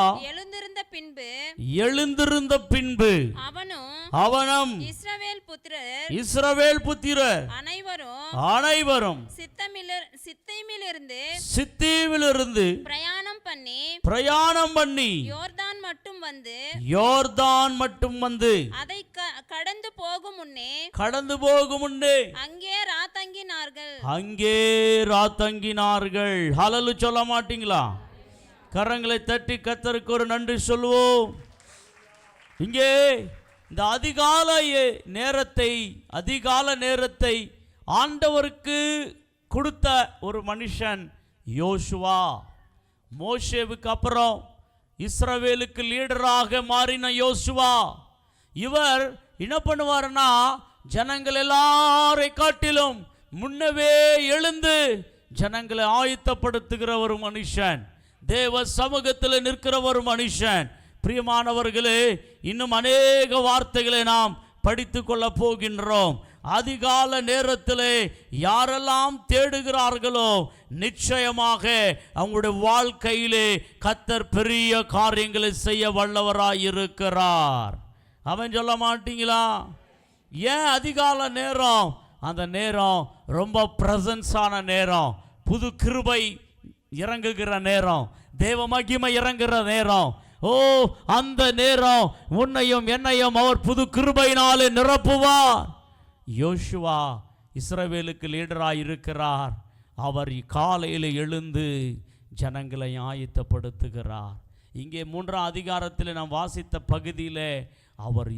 எழுந்திருந்த பின்பு அவனும் இஸ்ரவேல் புத்திரர் அனைவரும் சித்தீமிலிருந்து பிரயாணம் பண்ணி யோர்தான் மட்டும் வந்து அதை கடந்து போகும் முன்னே அங்கே ராத்தங்கினார்கள். ஹல்லேலூயா சொல்ல மாட்டீங்களா? கரங்களை தட்டி கர்த்தருக்கு ஒரு நன்றி சொல்லுவோம். இங்கே இந்த அதிகால நேரத்தை ஆண்டவருக்கு கொடுத்த ஒரு மனுஷன் யோசுவா. மோசேவுக்கு அப்புறம் இஸ்ரவேலுக்கு லீடராக மாறின யோசுவா. இவர் என்ன பண்ணுவார்னா, ஜனங்கள் எல்லாரை காட்டிலும் முன்னவே எழுந்து ஜனங்களை ஆயத்தப்படுத்துகிற ஒரு மனுஷன், தேவ சமூகத்தில் நிற்கிற ஒரு மனுஷன். பிரியமானவர்களே, இன்னும் அநேக வார்த்தைகளை நாம் படித்து கொள்ள போகின்றோம். அதிகால நேரத்திலே யாரெல்லாம் தேடுகிறார்களோ நிச்சயமாக அவங்களுடைய வாழ்க்கையிலே கர்த்தர் பெரிய காரியங்களை செய்ய வல்லவராயிருக்கிறார். அவன் சொல்ல மாட்டீங்களா? ஏன் அதிகால நேரம்? அந்த நேரம் ரொம்ப பிரசன்ஸான நேரம், புது கிருபை இறங்குகிற நேரம், தேவ மகிமை இறங்குகிற நேரம். ஓ, அந்த நேரம் உன்னையும் என்னையும் அவர் புது கிருபையினாலே நிரப்புவார். யோசுவா இஸ்ரவேலுக்கு லீடராக இருக்கிறார். அவர் காலையில் எழுந்து ஜனங்களை ஆயத்தப்படுத்துகிறார். இங்கே 3ஆம் அதிகாரத்தில் நாம் வாசித்த பகுதியிலே அவர்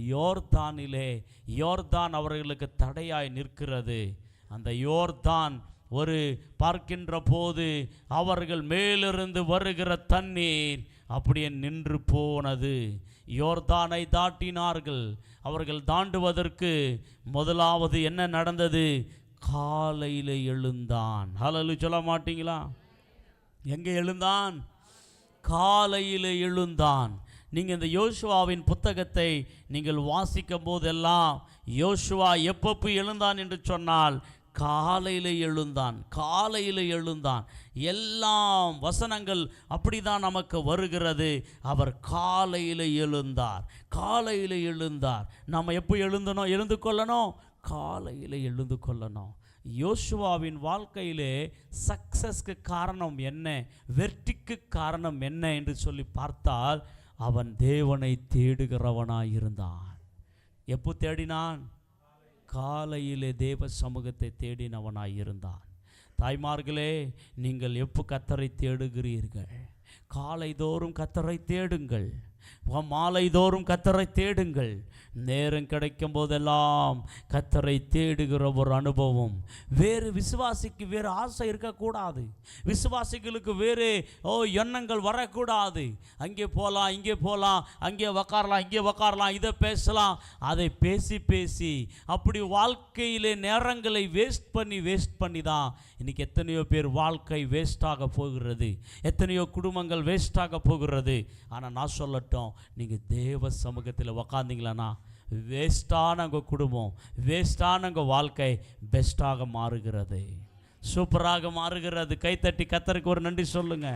யோர்தான் அவர்களுக்கு தடையாய் நிற்கிறது. அந்த யோர்தான் ஒரு பார்க்கின்ற போது அவர்கள் மேலிருந்து வருகிற தண்ணீர் அப்படியே நின்று போனது. யோர்தானை தாண்டினார்கள். அவர்கள் தாண்டுவதற்கு முதலாவது என்ன நடந்தது? காலையில் எழுந்தான். ஹல்லேலூயா சொல்ல மாட்டீங்களா? எங்கே எழுந்தான்? காலையில் எழுந்தான். நீங்கள் இந்த யோசுவாவின் புத்தகத்தை நீங்கள் வாசிக்கும் போதெல்லாம் யோசுவா எப்போ எழுந்தான் என்று சொன்னால் காலையில் எழுந்தான். எல்லாம் வசனங்கள் அப்படிதான் நமக்கு வருகிறது. அவர் காலையில் எழுந்தார். நாம் எப்போ எழுந்து கொள்ளணும்? காலையில் எழுந்து கொள்ளணும். யோசுவாவின் வாழ்க்கையிலே சக்சஸ்க்கு காரணம் என்ன, வெற்றிக்கு காரணம் என்ன என்று சொல்லி பார்த்தால் அவன் தேவனை தேடுகிறவனாயிருந்தான். எப்போ தேடினான்? காலையிலே தேவ சமூகத்தை தேடினவனாயிருந்தான். தாய்மார்களே, நீங்கள் எப்போ கர்த்தரை தேடுகிறீர்கள்? காலை தோறும் கர்த்தரை தேடுங்கள், மாலை தோறும் கர்த்தரை தேடுங்கள். நேரம் கிடைக்கும் போதெல்லாம் கர்த்தரை தேடுகிற ஒரு அனுபவம். வேறு விசுவாசிக்கு வேறு ஆசை இருக்கக்கூடாது. விசுவாசிகளுக்கு வேறு எண்ணங்கள் வரக்கூடாது. அங்கே போகலாம், இங்கே போகலாம், அங்கே உக்காரலாம், இதை பேசலாம், அதை பேசி அப்படி வாழ்க்கையிலே நேரங்களை வேஸ்ட் பண்ணி தான் இன்றைக்கி எத்தனையோ பேர் வாழ்க்கை வேஸ்டாக போகிறது, எத்தனையோ குடும்பங்கள் வேஸ்டாக போகிறது. ஆனால் நான் சொல்லட்டும், நீங்கள் தேவ சமூகத்தில் உக்காந்தீங்களா வேஸ்டான உங்கள் குடும்பம், வேஸ்டான உங்கள் வாழ்க்கை பெஸ்ட்டாக மாறுகிறது, சூப்பராக மாறுகிறது. கைத்தட்டி கர்த்தருக்கு ஒரு நன்றி சொல்லுங்க.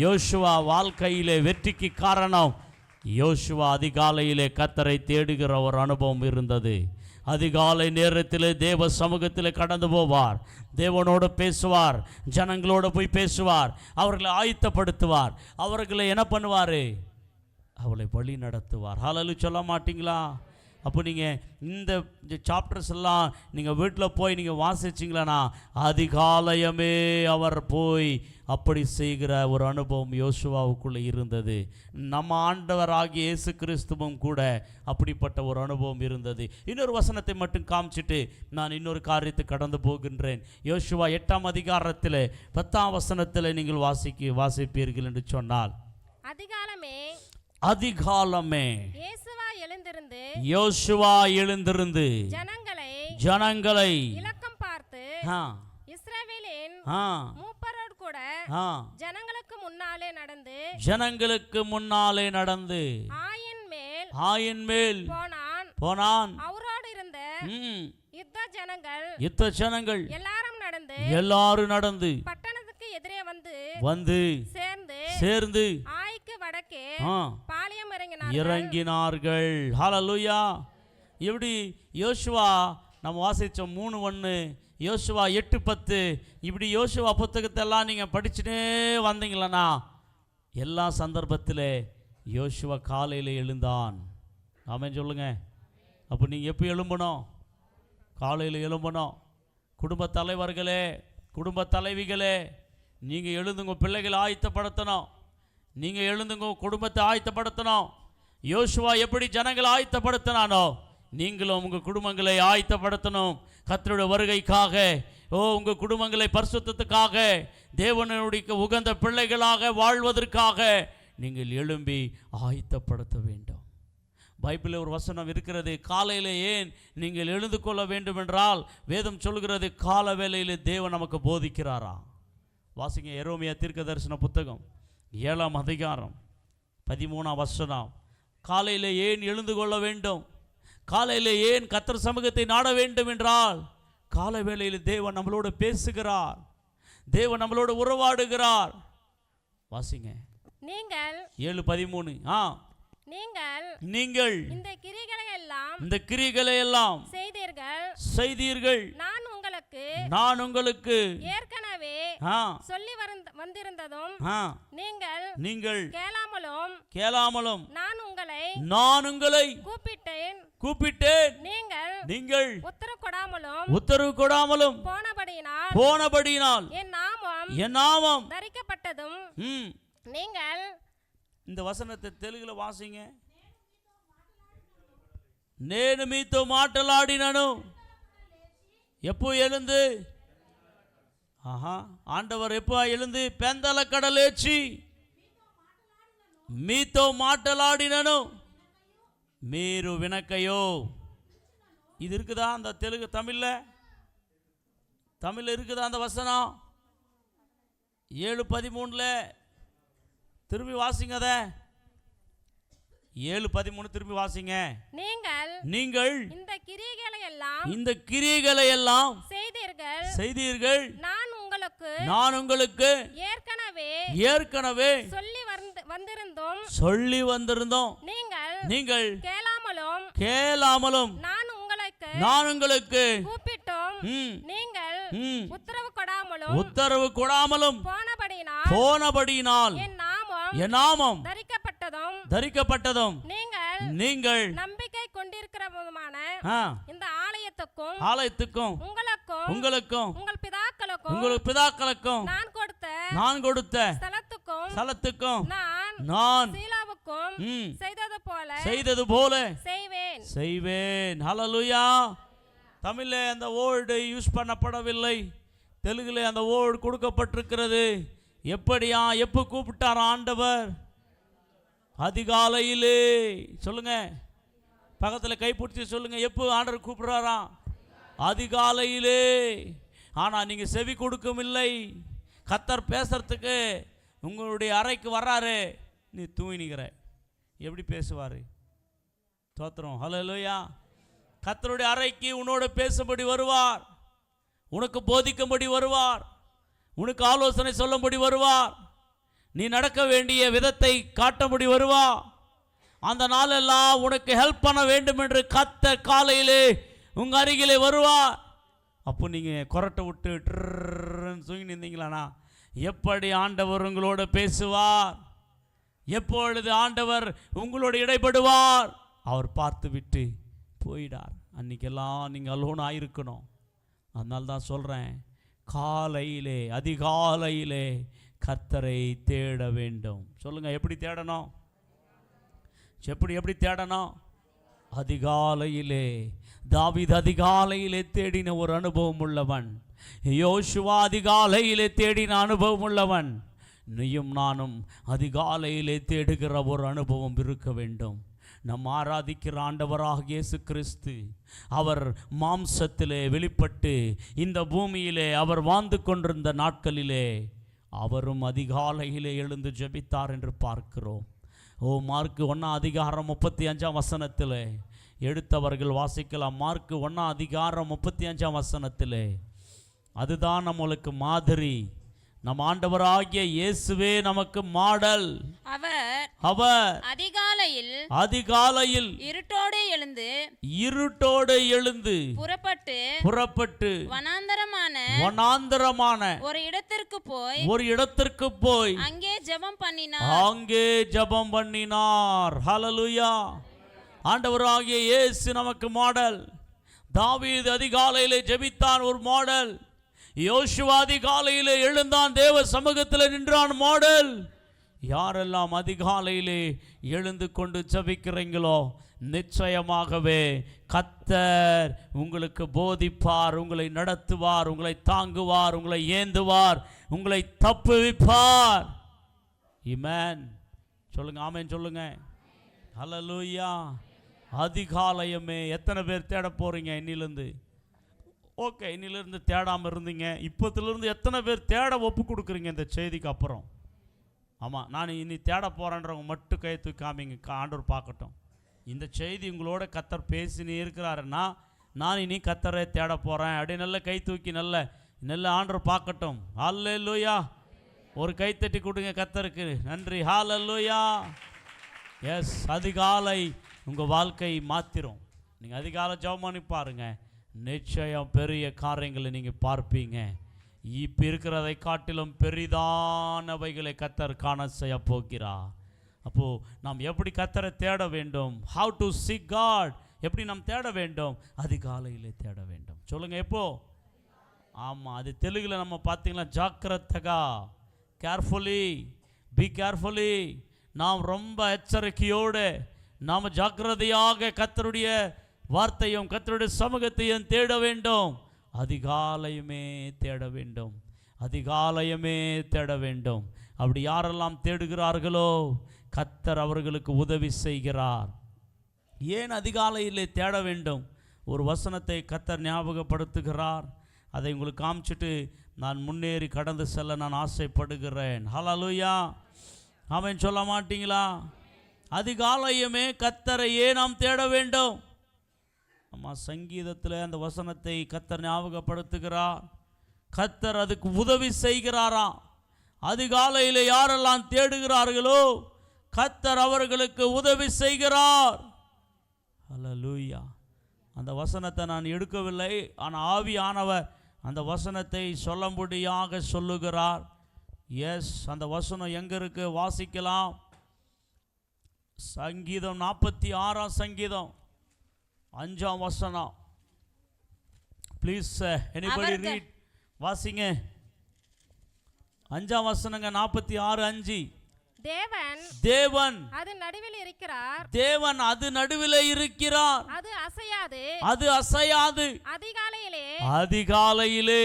யோசுவா வாழ்க்கையிலே வெற்றிக்கு காரணம், யோசுவா அதிகாலையிலே கர்த்தரை தேடுகிற ஒரு அனுபவம் இருந்தது. அதிகாலை நேரத்தில் தேவ சமூகத்தில் கடந்து போவார், தேவனோடு பேசுவார், ஜனங்களோடு போய் பேசுவார், அவர்களை ஆயத்தப்படுத்துவார், அவர்களை என்ன பண்ணுவார்? அவளை வழி நடத்துவார். ஹல்லேலூயா சொல்ல மாட்டிங்களா? அப்போ நீங்கள் இந்த சாப்டர்ஸ் எல்லாம் நீங்கள் வீட்டில் போய் நீங்கள் வாசிச்சிங்களா, அதிகாலையமே அவர் போய் அப்படி செய்கிற ஒரு அனுபவம் யோசுவாவுக்குள்ளே இருந்தது. நம்ம ஆண்டவராகிய இயேசு கிறிஸ்துவும் கூட அப்படிப்பட்ட ஒரு அனுபவம் இருந்தது. இன்னொரு வசனத்தை மட்டும் காமிச்சிட்டு நான் இன்னொரு காரியத்தை கடந்து போகின்றேன். யோசுவா 8ஆம் அதிகாரத்தில் 10ஆம் வசனத்தில் நீங்கள் வாசிப்பீர்கள் என்று சொன்னால், அதிகாலமே யோசுவா எழுந்திருந்து ஜனங்களை இலக்கம் பார்த்து இஸ்ரவேலின் மூப்பரோடு கூட ஜனங்களுக்கு முன்னாலே நடந்து ஆயின் மேல் போனான். அவரோடு இருந்த யுத்த ஜனங்கள் எல்லாரும் நடந்து பட்டணத்துக்கு எதிரே வந்து சேர்ந்து ஆய்க்கு வடக்கே பாளையம் இறங்கினார்கள். ஹல்லேலூயா. இப்படி யோசுவா நம்ம வாசித்தோம் 3:1, யோசுவா 8:10. இப்படி யோசுவா புத்தகத்தெல்லாம் நீங்கள் படிச்சுட்டே வந்தீங்களா எல்லா சந்தர்ப்பத்தில் யோசுவா காலையில் எழுந்தான். ஆமென் சொல்லுங்க. அப்போ நீங்கள் எப்போ எழும்பணும்? காலையில் எழும்பணும். குடும்ப தலைவர்களே, குடும்ப தலைவிகளே, நீங்கள் எழுந்துங்க, பிள்ளைகளை ஆயத்தப்படுத்தணும். நீங்கள் எழுந்துங்க, குடும்பத்தை ஆயத்தப்படுத்தணும். யோசுவா எப்படி ஜனங்களை ஆயத்தப்படுத்தினானோ நீங்களும் உங்கள் குடும்பங்களை ஆயத்தப்படுத்தணும். கர்த்தருடைய வருகைக்காக, உங்கள் குடும்பங்களை பரிசுத்தத்துக்காக, தேவனுடைய உகந்த பிள்ளைகளாக வாழ்வதற்காக நீங்கள் எழும்பி ஆயத்தப்படுத்த வேண்டும். பைபிளில் ஒரு வசனம் இருக்கிறது, காலையில் ஏன் நீங்கள் எழுந்து கொள்ள வேண்டும் என்றால் வேதம் சொல்கிறது கால வேளையில் தேவன் நமக்கு போதிக்கிறாரா. வாசிங்க, எரேமியா தீர்க்கதரிசன புத்தகம் 7ஆம் அதிகாரம் 13ஆம் வசனம். காலையில் ஏன் எழுந்து கொள்ள வேண்டும்? காலையில் ஏன் கர்த்தர் சமூகத்தை நாட வேண்டும் என்றால், காலை வேளையில் தேவன் நம்மளோடு பேசுகிறார், தேவன் நம்மளோடு உறவாடுகிறார். வாசிங்க. நீங்கள் 7:13. நீங்கள் இந்த கிரிகளை எல்லாம் செய்தீர்கள். நான் உங்களுக்கு ஏற்கனவே சொல்லி வந்திருந்ததும் நீங்கள் கேளாமலும் நான் உங்களை கூப்பிட்டேன். நீங்கள் உத்தரவு கொடாமலும் போனபடியினால் என் நாமம் தரிக்கப்பட்டதும் நீங்கள். இந்த வசனத்தை தெலுங்குல வாசிங்க. నేను మీతో మాట్లాడినను எப்போ எழுந்து ஆண்டவர் எப்போ எழுந்து பெந்தల கடలేచి మీతో మాట్లాడినను మీరు వినకయో. இது இருக்குதா அந்த தெலுங்கு? தமிழ்ல இருக்குதா அந்த வசனம்? 7:13 திரும்பி வாசிங்க. அத 7:13 திரும்பி வாசிங்க. நீங்கள் இந்த கிரியைகளை எல்லாம் செய்தீர்கள். நான் உங்களுக்கு ஏற்கனவே சொல்லி வந்திருந்தோம். நீங்கள் கேளாமலும் நான் உங்களுக்கு உத்தரவு கொடாமலும் போனபடியினால் என் நாமம் தரிக்கப்பட்டதும் நீங்கள் நம்பிக்கை கொண்டிருக்கிறதுமான இந்த ஆலயத்துக்கும் உங்களுக்கும் உங்கள் பிதாக்களுக்கும் நான் கொடுத்த ஸ்தலத்துக்கும் நான் செய்தது போல செய்வேன். ஹல்லேலூயா. தமிழ்ல அந்த வேர்டு யூஸ் பண்ணப்படவில்லை, தெலுங்குல அந்த வேர்டு கொடுக்கப்பட்டிருக்கிறது. எப்போ கூப்பிட்டார் ஆண்டவர்? அதிகாலையிலே. சொல்லுங்க, பக்கத்தில் கைப்பிடிச்சி சொல்லுங்க, எப்போ ஆண்டவர் கூப்பிடுறாராம்? அதிகாலையிலே. ஆனால் நீங்கள் செவி கொடுக்கும் இல்லை. கர்த்தர் பேசுறதுக்கு உங்களுடைய அறைக்கு வர்றாரு, நீ தூங்கி நிற்கிற. எப்படி பேசுவார்? தோத்திரம். ஹல்லேலூயா. கர்த்தருடைய அறைக்கு உன்னோட பேசும்படி வருவார், உனக்கு போதிக்கும்படி வருவார், உனக்கு ஆலோசனை சொல்லும்படி வருவார், நீ நடக்க வேண்டிய விதத்தை காட்டும்படி வருவா. அந்த நாளெல்லாம் உனக்கு ஹெல்ப் பண்ண வேண்டும் என்று கர்த்தர் காலையிலே உங்க அருகிலே வருவார். அப்போ நீங்க கொரட்டை விட்டு தூங்கி நின்றீங்களானா எப்படி ஆண்டவர் உங்களோட பேசுவார்? எப்பொழுது ஆண்டவர் உங்களோட இடைப்படுவார்? அவர் பார்த்து விட்டு போயிடார். அன்னைக்கெல்லாம் நீங்கள் அலோன் ஆயிருக்கணும். அதனால தான் சொல்கிறேன், காலையிலே அதிகாலையிலே கர்த்தரை தேட வேண்டும். சொல்லுங்க, எப்படி தேடணும்? எப்படி தேடணும்? அதிகாலையிலே. தாவீது அதிகாலையிலே தேடின ஒரு அனுபவம் உள்ளவன். யோசுவா அதிகாலையிலே தேடின அனுபவம் உள்ளவன். நீயும் நானும் அதிகாலையிலே தேடுகிற ஒரு அனுபவம் இருக்க வேண்டும். நம் ஆராதிக்கிற ஆண்டவராகிய இயேசு கிறிஸ்து அவர் மாம்சத்திலே வெளிப்பட்டு இந்த பூமியிலே அவர் வாழ்ந்து கொண்டிருந்த நாட்களிலே அவரும் அதிகாலையிலே எழுந்து ஜெபித்தார் என்று பார்க்கிறோம். மார்க்கு 1:35 எடுத்தவர்கள் வாசிக்கலாம். மார்க்கு 1:35 அதுதான் நம்மளுக்கு மாதிரி. நம் ஆண்டவராகிய இயேசுவே நமக்கு மாடல். அவர் அதிகாலையில் இருட்டோடு எழுந்து புறப்பட்டு வனாந்தரமான ஒரு இடத்திற்கு போய் அங்கே ஜெபம் பண்ணினார். ஹல்லேலூயா. ஆண்டவராகிய இயேசு நமக்கு மாடல். தாவீது அதிகாலையிலே ஜெபித்தான், ஒரு மாடல். யோசுவா அதிகாலையிலே எழுந்தான், தேவ சமூகத்தில் நின்றான், மாடல். யாரெல்லாம் அதிகாலையிலே எழுந்து கொண்டு ஜெபிக்கிறீங்களோ நிச்சயமாகவே கர்த்தர் உங்களுக்கு போதிப்பார், உங்களை நடத்துவார், உங்களை தாங்குவார், உங்களை ஏந்துவார், உங்களை தப்புவிப்பார். ஆமென் சொல்லுங்க, ஆமென் சொல்லுங்க. ஹல்லேலூயா. அதிகாலையுமே எத்தனை பேர் தேட போறீங்க இன்னிலிருந்து? ஓகே, இன்னிலிருந்து தேடாமல் இருந்தீங்க, இப்போத்திலிருந்து எத்தனை பேர் தேட ஒப்பு கொடுக்குறீங்க இந்த செய்திக்கு அப்புறம்? ஆமாம், நான் இனி தேட போகிறேன்றவங்க மட்டும் கை தூக்கி காமிங்க, ஆண்டவர் பார்க்கட்டும். இந்த செய்தி உங்களோட கத்தர் பேசினே இருக்கிறாருன்னா நான் இனி கத்தரை தேட போகிறேன் அப்படி நல்ல கை தூக்கி நல்ல ஆண்டவர் பார்க்கட்டும். ஹல்லேலூயா. ஒரு கைத்தட்டி கொடுங்க கத்தருக்கு. நன்றி. ஹல்லேலூயா. எஸ், அதிகாலை உங்கள் வாழ்க்கை மாற்றிரும். நீங்கள் அதிகாலை ஜெபம் பண்ணி பாருங்க, நிச்சயம் பெரிய காரியங்களை நீங்கள் பார்ப்பீங்க. இப்போ இருக்கிறதை காட்டிலும் பெரிதானவைகளை கத்தர் காண செய்ய போகிறார். அப்போது நாம் எப்படி கத்தரை தேட வேண்டும்? How to seek God. எப்படி நாம் தேட வேண்டும்? அதிகாலையிலே தேட வேண்டும். சொல்லுங்கள், எப்போ? ஆமாம், அது தெலுங்கில் நம்ம பார்த்தீங்கன்னா ஜாக்கிரத்தகா, கேர்ஃபுல்லி, பி கேர்ஃபுல்லி. நாம் ரொம்ப எச்சரிக்கையோடு நாம் ஜாக்கிரதையாக கத்தருடைய வார்த்தையும் கத்தருடைய சமூகத்தையும் தேட வேண்டும். அதிகாலையுமே தேட வேண்டும். அதிகாலையுமே தேட வேண்டும். அப்படி யாரெல்லாம் தேடுகிறார்களோ கத்தர் அவர்களுக்கு உதவி செய்கிறார். ஏன் அதிகாலையிலே தேட வேண்டும்? ஒரு வசனத்தை கத்தர் ஞாபகப்படுத்துகிறார். அதை உங்களுக்கு காமிச்சிட்டு நான் முன்னேறி கடந்து செல்ல நான் ஆசைப்படுகிறேன். ஹல்லேலூயா. ஆமென் சொல்ல மாட்டீங்களா? அதிகாலையுமே கத்தரையே நாம் தேட வேண்டும். ஆமா, சங்கீதத்தில் அந்த வசனத்தை கத்தர் ஞாபகப்படுத்துகிறார். கத்தர் அதுக்கு உதவி செய்கிறாராம். அதிகாலையில் யாரெல்லாம் தேடுகிறார்களோ கத்தர் அவர்களுக்கு உதவி செய்கிறார். ஹல்லேலூயா. அந்த வசனத்தை நான் எடுக்கவில்லை, ஆனால் ஆவியானவர் அந்த வசனத்தை சொல்லும்படியாக சொல்லுகிறார். எஸ், அந்த வசனம் எங்கே இருக்கு? வாசிக்கலாம். சங்கீதம் 46 சங்கீதம் 5 வசனம். Please anybody read. வாசிங்க. 5 வசனங்க. 46:5. தேவன் அது நடுவில் இருக்கிறார். தேவன் அது நடுவில் இருக்கிறார். அது அசையாது. அது அசையாது. அதிகாலையிலே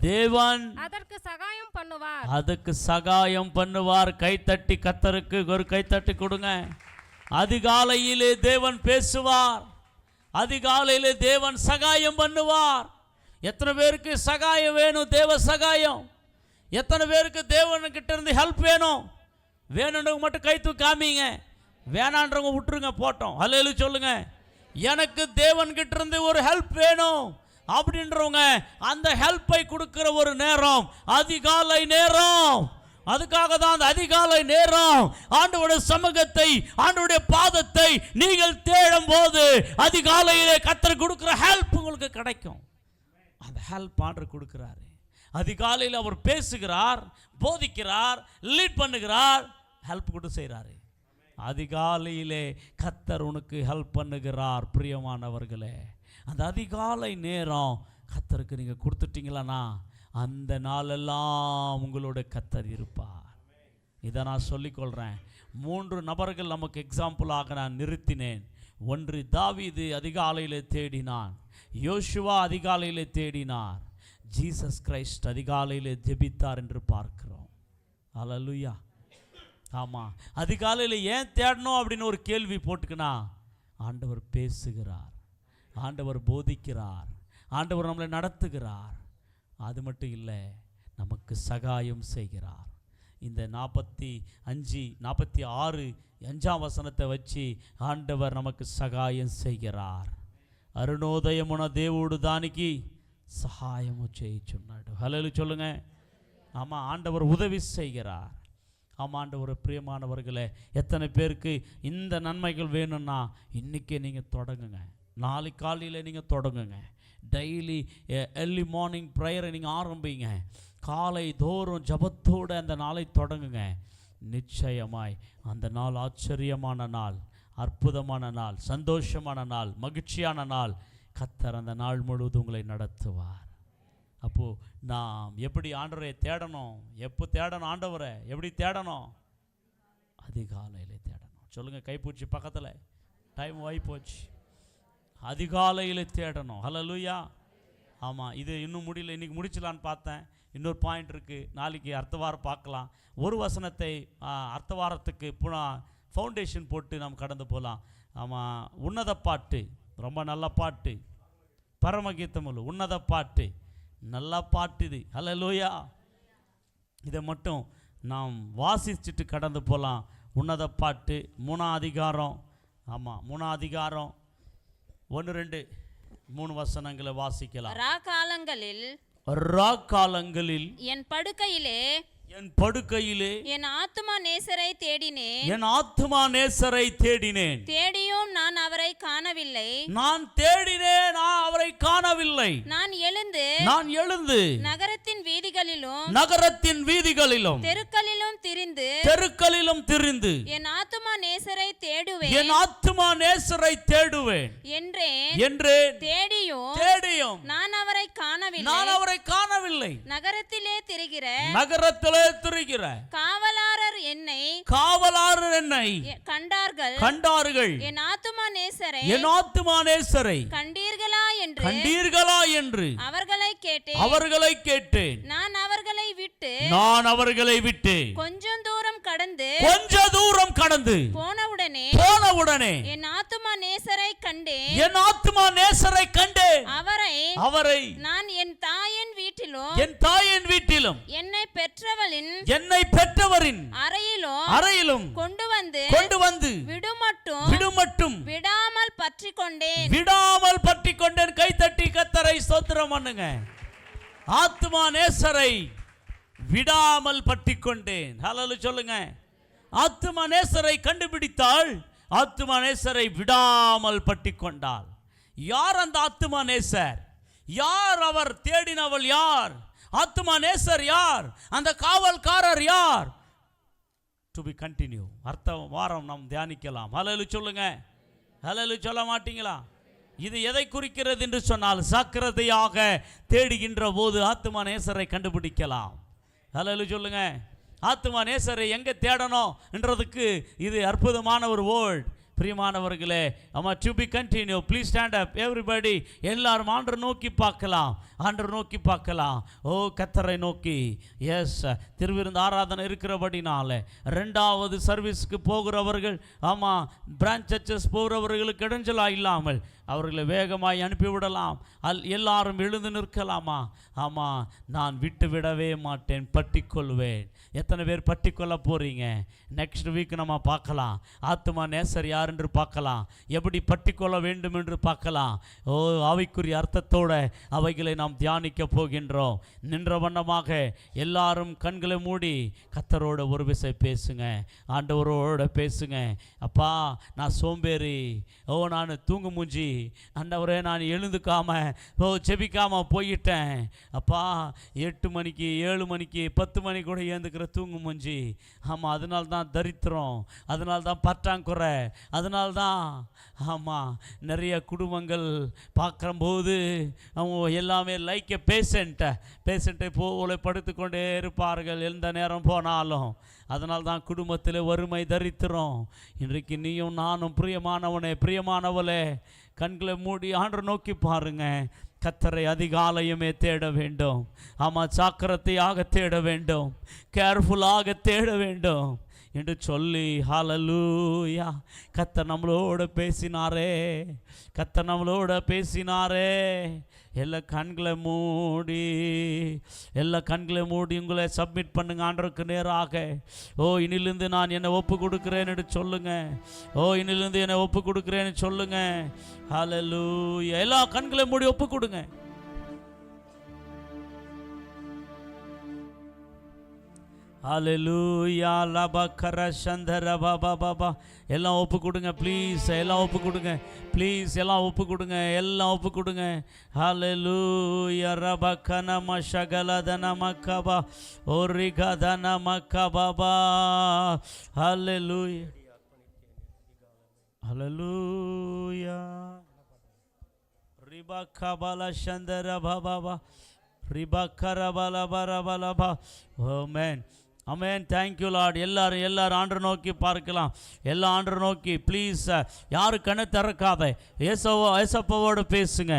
தேவன் அதற்கு சகாயம் பண்ணுவார். அதுக்கு சகாயம் பண்ணுவார். கைத்தட்டி கத்தருக்கு ஒரு கைத்தட்டி கொடுங்க. அதிகாலையிலே தேவன் பேசுவார். அதிகாலையிலே தேவன் சகாயம் பண்ணுவார். எத்தனை பேருக்கு சகாயம் வேணும்? தேவ சகாயம். எத்தனை பேருக்கு தேவன்கிட்ட இருந்து ஹெல்ப் வேணும்? வேணுன்றவங்க மட்டும் கை தூக்கி காமிங்க. வேணான்றவங்க விட்டுருங்க, போட்டோம். ஹல்லேலூயா சொல்லுங்க. எனக்கு தேவன்கிட்ட இருந்து ஒரு ஹெல்ப் வேணும் அப்படின்றவங்க அந்த ஹெல்ப்பை கொடுக்கிற ஒரு நேரம் அதிகாலை நேரம். அதுக்காக தான் அந்த அதிகாலை நேரம். ஆண்டவருடைய சமூகத்தை, ஆண்டவருடைய பாதத்தை நீங்கள் தேடும் போது அதிகாலையிலே கர்த்தர் கொடுக்கிற ஹெல்ப் உங்களுக்கு கிடைக்கும். அந்த ஹெல்ப் ஆண்டவர் கொடுக்கிறாரு. அதிகாலையில் அவர் பேசுகிறார், போதிக்கிறார், லீட் பண்ணுகிறார், ஹெல்ப் கூட செய்கிறாரு. அதிகாலையிலே கர்த்தர் உனக்கு ஹெல்ப் பண்ணுகிறார். பிரியமானவர்களே, அந்த அதிகாலை நேரம் கர்த்தருக்கு நீங்கள் கொடுத்துட்டீங்களானா அந்த நாளெல்லாம் உங்களோட கர்த்தர் இருப்பார். இதை நான் சொல்லிக்கொள்கிறேன். 3 நபர்கள் நமக்கு எக்ஸாம்பிளாக நான் நிறுத்தினேன். ஒன்று, தாவீது அதிகாலையிலே தேடினான். யோசுவா அதிகாலையிலே தேடினார். ஜீசஸ் கிரைஸ்ட் அதிகாலையிலே ஜெபித்தார் என்று பார்க்கிறோம். ஹல்லேலூயா. ஆமாம், அதிகாலையில் ஏன் தேடணும் அப்படின்னு ஒரு கேள்வி போட்டுக்கினா, ஆண்டவர் பேசுகிறார், ஆண்டவர் போதிக்கிறார், ஆண்டவர் நம்மளை நடத்துகிறார். அது மட்டும் இல்லை, நமக்கு சகாயம் செய்கிறார். இந்த 46 5ஆம் வசனத்தை வச்சு ஆண்டவர் நமக்கு சகாயம் செய்கிறார். అరుణోదయమున దేవుడు దానికి సహాయము చేయుచున్నాడు. హల్లెలూయా சொல்லுங்க. ஆமாம், ஆண்டவர் உதவி செய்கிறார். ஆமாம் ஆண்டவர். பிரியமானவர்களே, எத்தனை பேருக்கு இந்த நன்மைகள் வேணும்னா இன்றைக்கே நீங்கள் தொடங்குங்க. நாளைக்கு காலையில் நீங்கள் தொடங்குங்க. டெய்லி எர்லி மார்னிங் ப்ரேயரை நீங்கள் ஆரம்பிங்க. காலை தோறும் ஜபத்தோடு அந்த நாளை தொடங்குங்க. நிச்சயமாய் அந்த நாள் ஆச்சரியமான நாள், அற்புதமான நாள், சந்தோஷமான நாள், மகிழ்ச்சியான நாள். கர்த்தர் அந்த நாள் முழுவதும் உங்களை நடத்துவார். அப்போது நாம் எப்படி ஆண்டவரை தேடணும்? எப்போ தேடணும்? ஆண்டவரை எப்படி தேடணும்? அதிகாலையில் தேடணும். சொல்லுங்கள், கைப்பூச்சி பக்கத்தில். டைம் ஆகிப்போச்சு. அதிகாலையில் தேடணும். ஹல்லேலூயா. ஆமாம், இது இன்னும் முடியல. இன்றைக்கி முடிச்சலான்னு பார்த்தேன். இன்னொரு பாயிண்ட் இருக்குது. நாளைக்கு அடுத்த வாரம் பார்க்கலாம். ஒரு வசனத்தை அடுத்த வாரத்துக்கு ஃபவுண்டேஷன் போட்டு நாம் கடந்து போகலாம். ஆமாம், உன்னத பாட்டு ரொம்ப நல்ல பாட்டு. பரமகீதமுல் உன்னத பாட்டு நல்ல பாட்டு இது. ஹல்லேலூயா. இதை மட்டும் நாம் வாசிச்சுட்டு கடந்து போகலாம். உன்னத பாட்டு 3ஆம் அதிகாரம் ஆமாம், 3ஆம் அதிகாரம் 1, 2, 3 வசனங்களை வாசிக்கலாம். ராக்காலங்களில் என் படுக்கையிலே என் ஆத்துமா நேசரை தேடினேன். தேடியும் நான் அவரை காணவில்லை. நான் அவரை காணவில்லை. நான் எழுந்து நகரத்தின் வீதிகளிலும் தெருக்களிலும் திரிந்து என் ஆத்துமா நேசரை தேடுவேன் என்றேன். தேடியும் நான் அவரை காணவில்லை. நகரத்திலே திரிகிற காவலாளர் என்னை கண்டார்கள். என் ஆத்துமா நேசரை கண்டீர்களா என்று அவர்களை கேட்டேன். நான் அவர்களை விட்டு கொஞ்சம் தூரம் கடந்து போனவுடனே என் ஆத்துமா நேசரை கண்டேன். அவரை நான் என் தாயின் வீட்டிலும் என்னை பெற்றவரின் அறையிலும் கொண்டு வந்து விடுமட்டும் விடாமல் பற்றிக்கொண்டேன். கைத்தட்டி கர்த்தரை ஸ்தோத்திரம் பண்ணுங்க. ஆத்துமா நேசரை விடாமல் பற்றிக்கொண்டேன். ஹல்லேலூயா சொல்லுங்க. ஆத்துமா நேசரை கண்டுபிடித்தாள், ஆத்துமா நேசரை விடாமல் பற்றிக்கொண்டாள். யார் அந்த ஆத்துமா நேசர்? யார் அவர் தேடினவள்? யார் ஆத்துமா நேசர்? யார் அந்த காவல்காரர்? யார்? To be continue. அடுத்த வாரம் நாம் தியானிக்கலாம். ஹல்லேலூயா சொல்லுங்க. ஹல்லேலூயா சொல்ல மாட்டீங்களா? இது எதை குறிக்கிறது என்று சொன்னால், ஜாக்கிரதையாக தேடுகின்ற போது ஆத்துமா நேசரை கண்டுபிடிக்கலாம். ஹல்லேலூயா சொல்லுங்க. ஆத்துமா நேசரை எங்கே தேடணும் என்றதுக்கு இது அற்புதமான ஒரு வேர்ட். பிரியமானவர்களே, அம்மா to be continue. Please stand up everybody. எல்லாரும் ஆண்டவர் நோக்கி பார்க்கலாம். ஓ கர்த்தரை நோக்கி. எஸ், திருவிருந்து ஆராதனை இருக்கிறபடினால 2வது சர்வீஸ்க்கு போகிறவர்கள், ஆமாம், பிரான்ச் சர்ச்சஸ் போகிறவர்களுக்கு இடைஞ்சலாக இல்லாமல் அவர்களை வேகமாய் அனுப்பிவிடலாம். எல்லாரும் எழுந்து நிற்கலாமா? ஆமாம், நான் விட்டு விடவே மாட்டேன், பற்றிக்கொள்வேன். எத்தனை பேர் பற்றிக்கொள்ள போகிறீங்க? நெக்ஸ்ட் வீக் நம்ம பார்க்கலாம். ஆத்துமா நேசர் யார் என்று பார்க்கலாம். எப்படி பற்றிக்கொள்ள வேண்டும் என்று பார்க்கலாம். ஓ, ஆவிக்குரிய அர்த்தத்தோட அவைகளை நாம் தியானிக்க போகின்றோம். நின்ற வண்ணமாக எல்லாரும் கண்களை மூடி கர்த்தரோட ஒரு விசை பேசுங்க. ஆண்டவரோட பேசுங்க. அப்பா, நான் சோம்பேறி. ஓ, நான் தூங்கு மூஞ்சி. ஆண்டவரே, நான் எழுந்துக்காம செபிக்காம போயிட்டேன். அப்பா, 8 மணிக்கு 7 மணிக்கு 10 மணிக்கு கூட ஏந்துக்கிற தூங்கு மூஞ்சி. ஆமாம், அதனால தான் தரித்திரம், அதனால தான் பற்றாக்குறை, அதனால தான் ஆமாம் நிறைய குடும்பங்கள் பார்க்கும்போது அவங்க எல்லாமே லைக் எ பேஷண்ட்டை போல படுத்துக்கொண்டே இருப்பார்கள் எந்த நேரம் போனாலும். அதனால தான் குடும்பத்தில் வறுமை, தரித்திரம். இன்றைக்கு நீயும் நானும் பிரியமானவளே கண்களை மூடி ஆண்டவரை நோக்கி பாருங்க. கர்த்தரை அதிகாலையுமே தேட வேண்டும். ஆமாம், ஜாக்கிரதையாக தேட வேண்டும், கேர்ஃபுல்லாக தேட வேண்டும் என்று சொல்லி, ஹல்லேலூயா, கர்த்தர் நம்மளோட பேசினாரே. எல்லா கண்களை மூடி உங்களை சப்மிட் பண்ணுங்க ஆண்டவருக்கு நேராக. ஓ, இனிலிருந்து நான் என்னை ஒப்பு கொடுக்கிறேன் என்று சொல்லுங்க. ஹல்லேலூயா. எல்லா கண்களை மூடி ஒப்பு கொடுங்க. ஹல்லேலூயா. லபக்கர சந்தர பாபா. எல்லாம் ஒப்பு கொடுங்க ப்ளீஸ். எல்லாம் ஒப்பு கொடுங்க. ஹல்லேலூயா. ரபக்கன மஷகலதன மக்கபா ஓரிகதன மக்கபா. ஹல்லேலூயா. ரிபக்கபல சந்தர பாபா ரிபக்கர பலபரபலபா. ஆமென். அமேன். Thank you lord. எல்லாரும் ஆண்டரை நோக்கி பார்க்கலாம். எல்லா ஆண்டரை நோக்கி ப்ளீஸ். யாரு கண்ணை திறக்காத ஏசப்பாவோடு பேசுங்க.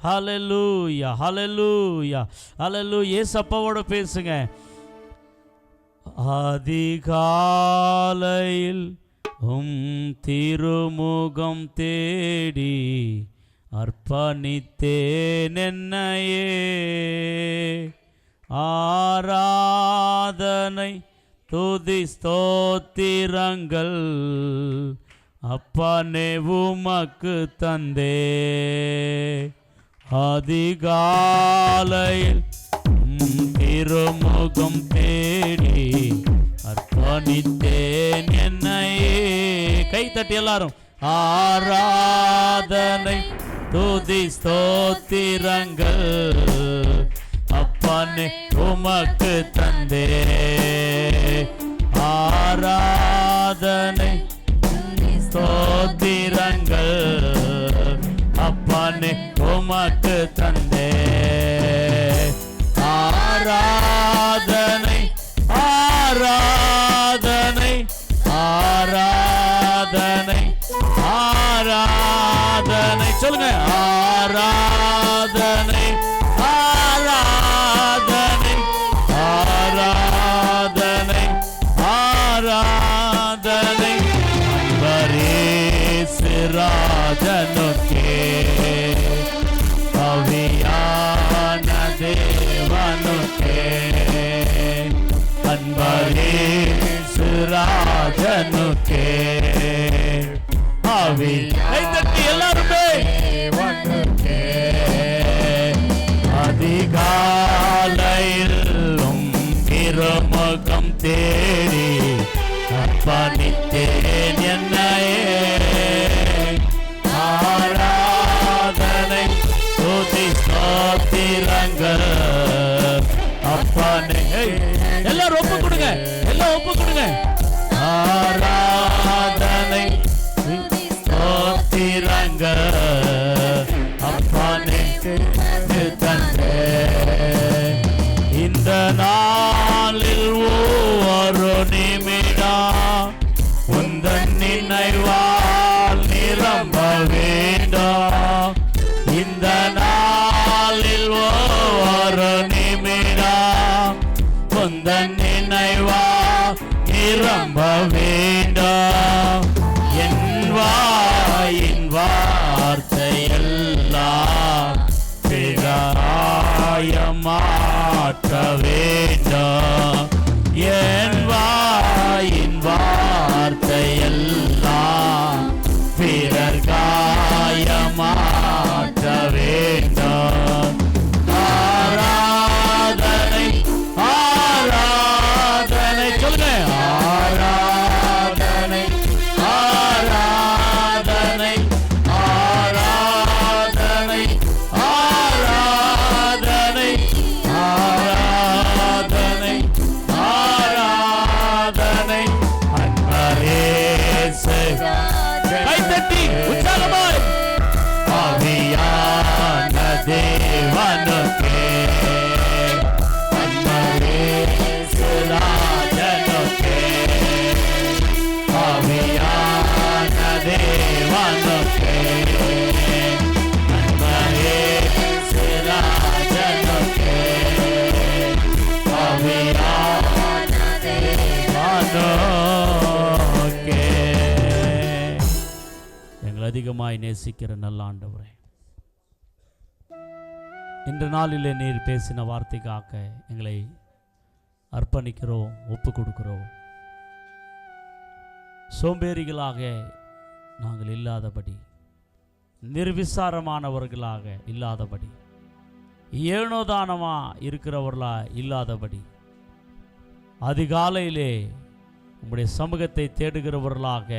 ஹல்லேலூயா. ஏசப்பாவோடு பேசுங்க. அதிகாலையில் திருமுகம் தேடி அர்ப்பணித்தேன் என்னையே, ஆராதனை துதி ஸ்தோத்திரங்கள் அப்பனே உமக்கு தந்தே. அதிகாலையில் திருமுகம் தேடி அர்ப்பணித்தேன் என்னையே. கை தட்டி எல்லாரும். ஆராதனை துதி ஸ்தோத்திரங்கள் அப்பனே உமக்கு தந்தே. ஆராதனை ஸ்தோத்திரங்கள் அப்பனே உமக்கு தந்தே. ஆராதனை ஆராதனை ஆராதனை ஆராதனை சொல்லுங்க. ஆராதனை ஆராதனை ஆராதனை ஆராதனை ராஜனுக்கே அவியான தேவனுக்கே அன்பரேசு ராஜனுக்கே அவி. எல்லாருமே அதிகாலையிலும் திருமுகம் தேடி அர்ப்பணித்தேன் என்னையே. ஆராதனை துதி ஸ்தோத்திரங்கள் அப்பனே. எல்லாரும் ஒப்பு கொடுங்க, எல்லாம் ஒப்பு கொடுங்க. ஆராதனை ஸ்தோத்திரங்கள் அப்பனே தந்தே. இந்த நாளில் ஒவ்வொரு நிமிடம் உந்தன் நினைவால் நிரம்ப வேண்டும். இந்த நாளில் ஒவ்வொரு நிமிடம் உந்தன் நினைவால் நிரம்ப வேண்டும். என் வாயின் வார்த்தையெல்லாம் மாற்ற வேண்டும். என் வாயின் வார்த்தையெல்லாம் பிறர் காயமாற்ற வேண்டும். ஆராதனை ஆராதனை சொல்லுங்க. ஆராதனை ஆராதனை ஆராதனை ஆராதனை ஆராதனை ஆராதனை அன்பரேசு. கைத்தட்டி உற்சாகமாய். ஆவியான தேவனுக்கே அன்பரேசு ராஜனுக்கே ஆவியான தேவனுக்கே அன்பரேசு ராஜனுக்கே ஆவியான தேவனுக்கே. எங்களை அதிகமாய் நேசிக்கிற நல்ல ஆண்டவரே, இன்று நாளிலே நீர் பேசின வார்த்தைக்காக எங்களை அர்ப்பணிக்கிறோம், ஒப்பு கொடுக்கிறோம். சோம்பேறிகளாக நாங்கள் இல்லாதபடி, நிர்விசாரமானவர்களாக இல்லாதபடி, ஏனோதானமாக இருக்கிறவர்களா இல்லாதபடி, அதிகாலையிலே உம்முடைய சமூகத்தை தேடுகிறவர்களாக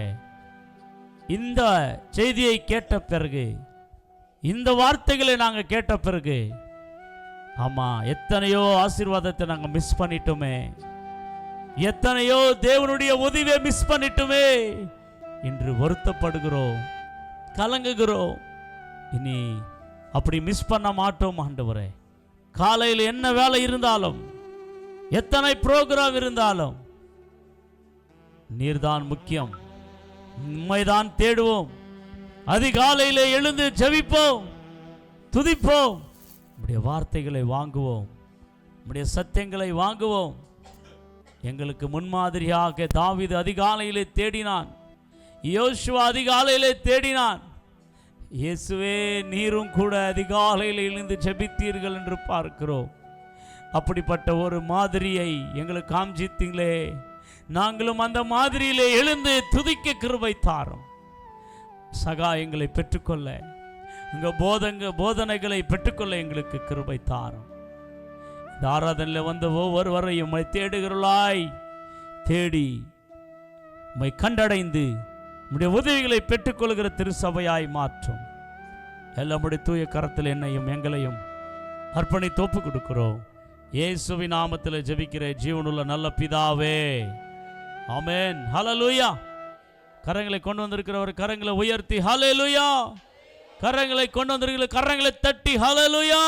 இந்த செய்தியை கேட்ட பிறகு, இந்த வார்த்தைகளை நாங்கள் கேட்ட பிறகு, ஆமாம், எத்தனையோ ஆசீர்வாதத்தை நாங்கள் மிஸ் பண்ணிட்டோமே, எத்தனையோ தேவனுடைய உதவியை மிஸ் பண்ணிட்டோமே என்று வருத்தப்படுகிறோம், கலங்குகிறோம். இனி அப்படி மிஸ் பண்ண மாட்டோம் ஆண்டவரே. காலையில் என்ன வேலை இருந்தாலும், எத்தனை ப்ரோக்ராம் இருந்தாலும், நீர்தான் முக்கியம். உம்மைதான் தேடுவோம். அதிகாலையிலே எழுந்து ஜெபிப்போம், துதிப்போம். உம்முடைய வார்த்தைகளை வாங்குவோம், உம்முடைய சத்தியங்களை வாங்குவோம். எங்களுக்கு முன்மாதிரியாக தாவீது அதிகாலையிலே தேடினான், யோசுவா அதிகாலையிலே தேடினான். இயேசுவே, நீரும் கூட அதிகாலையில் எழுந்து ஜெபித்தீர்கள் என்று பார்க்கிறோம். அப்படிப்பட்ட ஒரு மாதிரியை எங்களுக்கு காமிச்சித்தீங்களே. நாங்களும் அந்த மாதிரியிலே எழுந்து துதிக்க கிருபை தாரும். சகாயங்களை பெற்றுக்கொள்ள, உங்க போதனைகளை பெற்றுக்கொள்ள எங்களுக்கு கிருபை தாரும். இந்த ஆராதனையில் வந்த ஒவ்வொருவரையும் உம்மை தேடுகிறவர்களாய் தேடி உம்மை கண்டடைந்து உம்முடைய உதவிகளை பெற்றுக்கொள்கிற திருச்சபையாய் மாற்றும். எல்லாமுடைய தூய கரத்தில் என்னையும் எங்களையும் அர்ப்பணித்து ஒப்பு கொடுக்கிறோம். இயேசுவின் நாமத்தில் ஜெபிக்கிற ஜீவனுள்ள நல்ல பிதாவே, ஆமென். ஹல்லேலூயா. கரங்களை கொண்டு வந்திருக்கிறவர் கரங்களை உயர்த்தி ஹல்லேலூயா. கரங்களை கொண்டு வந்திருக்கிற கரங்களை தட்டி ஹல்லேலூயா.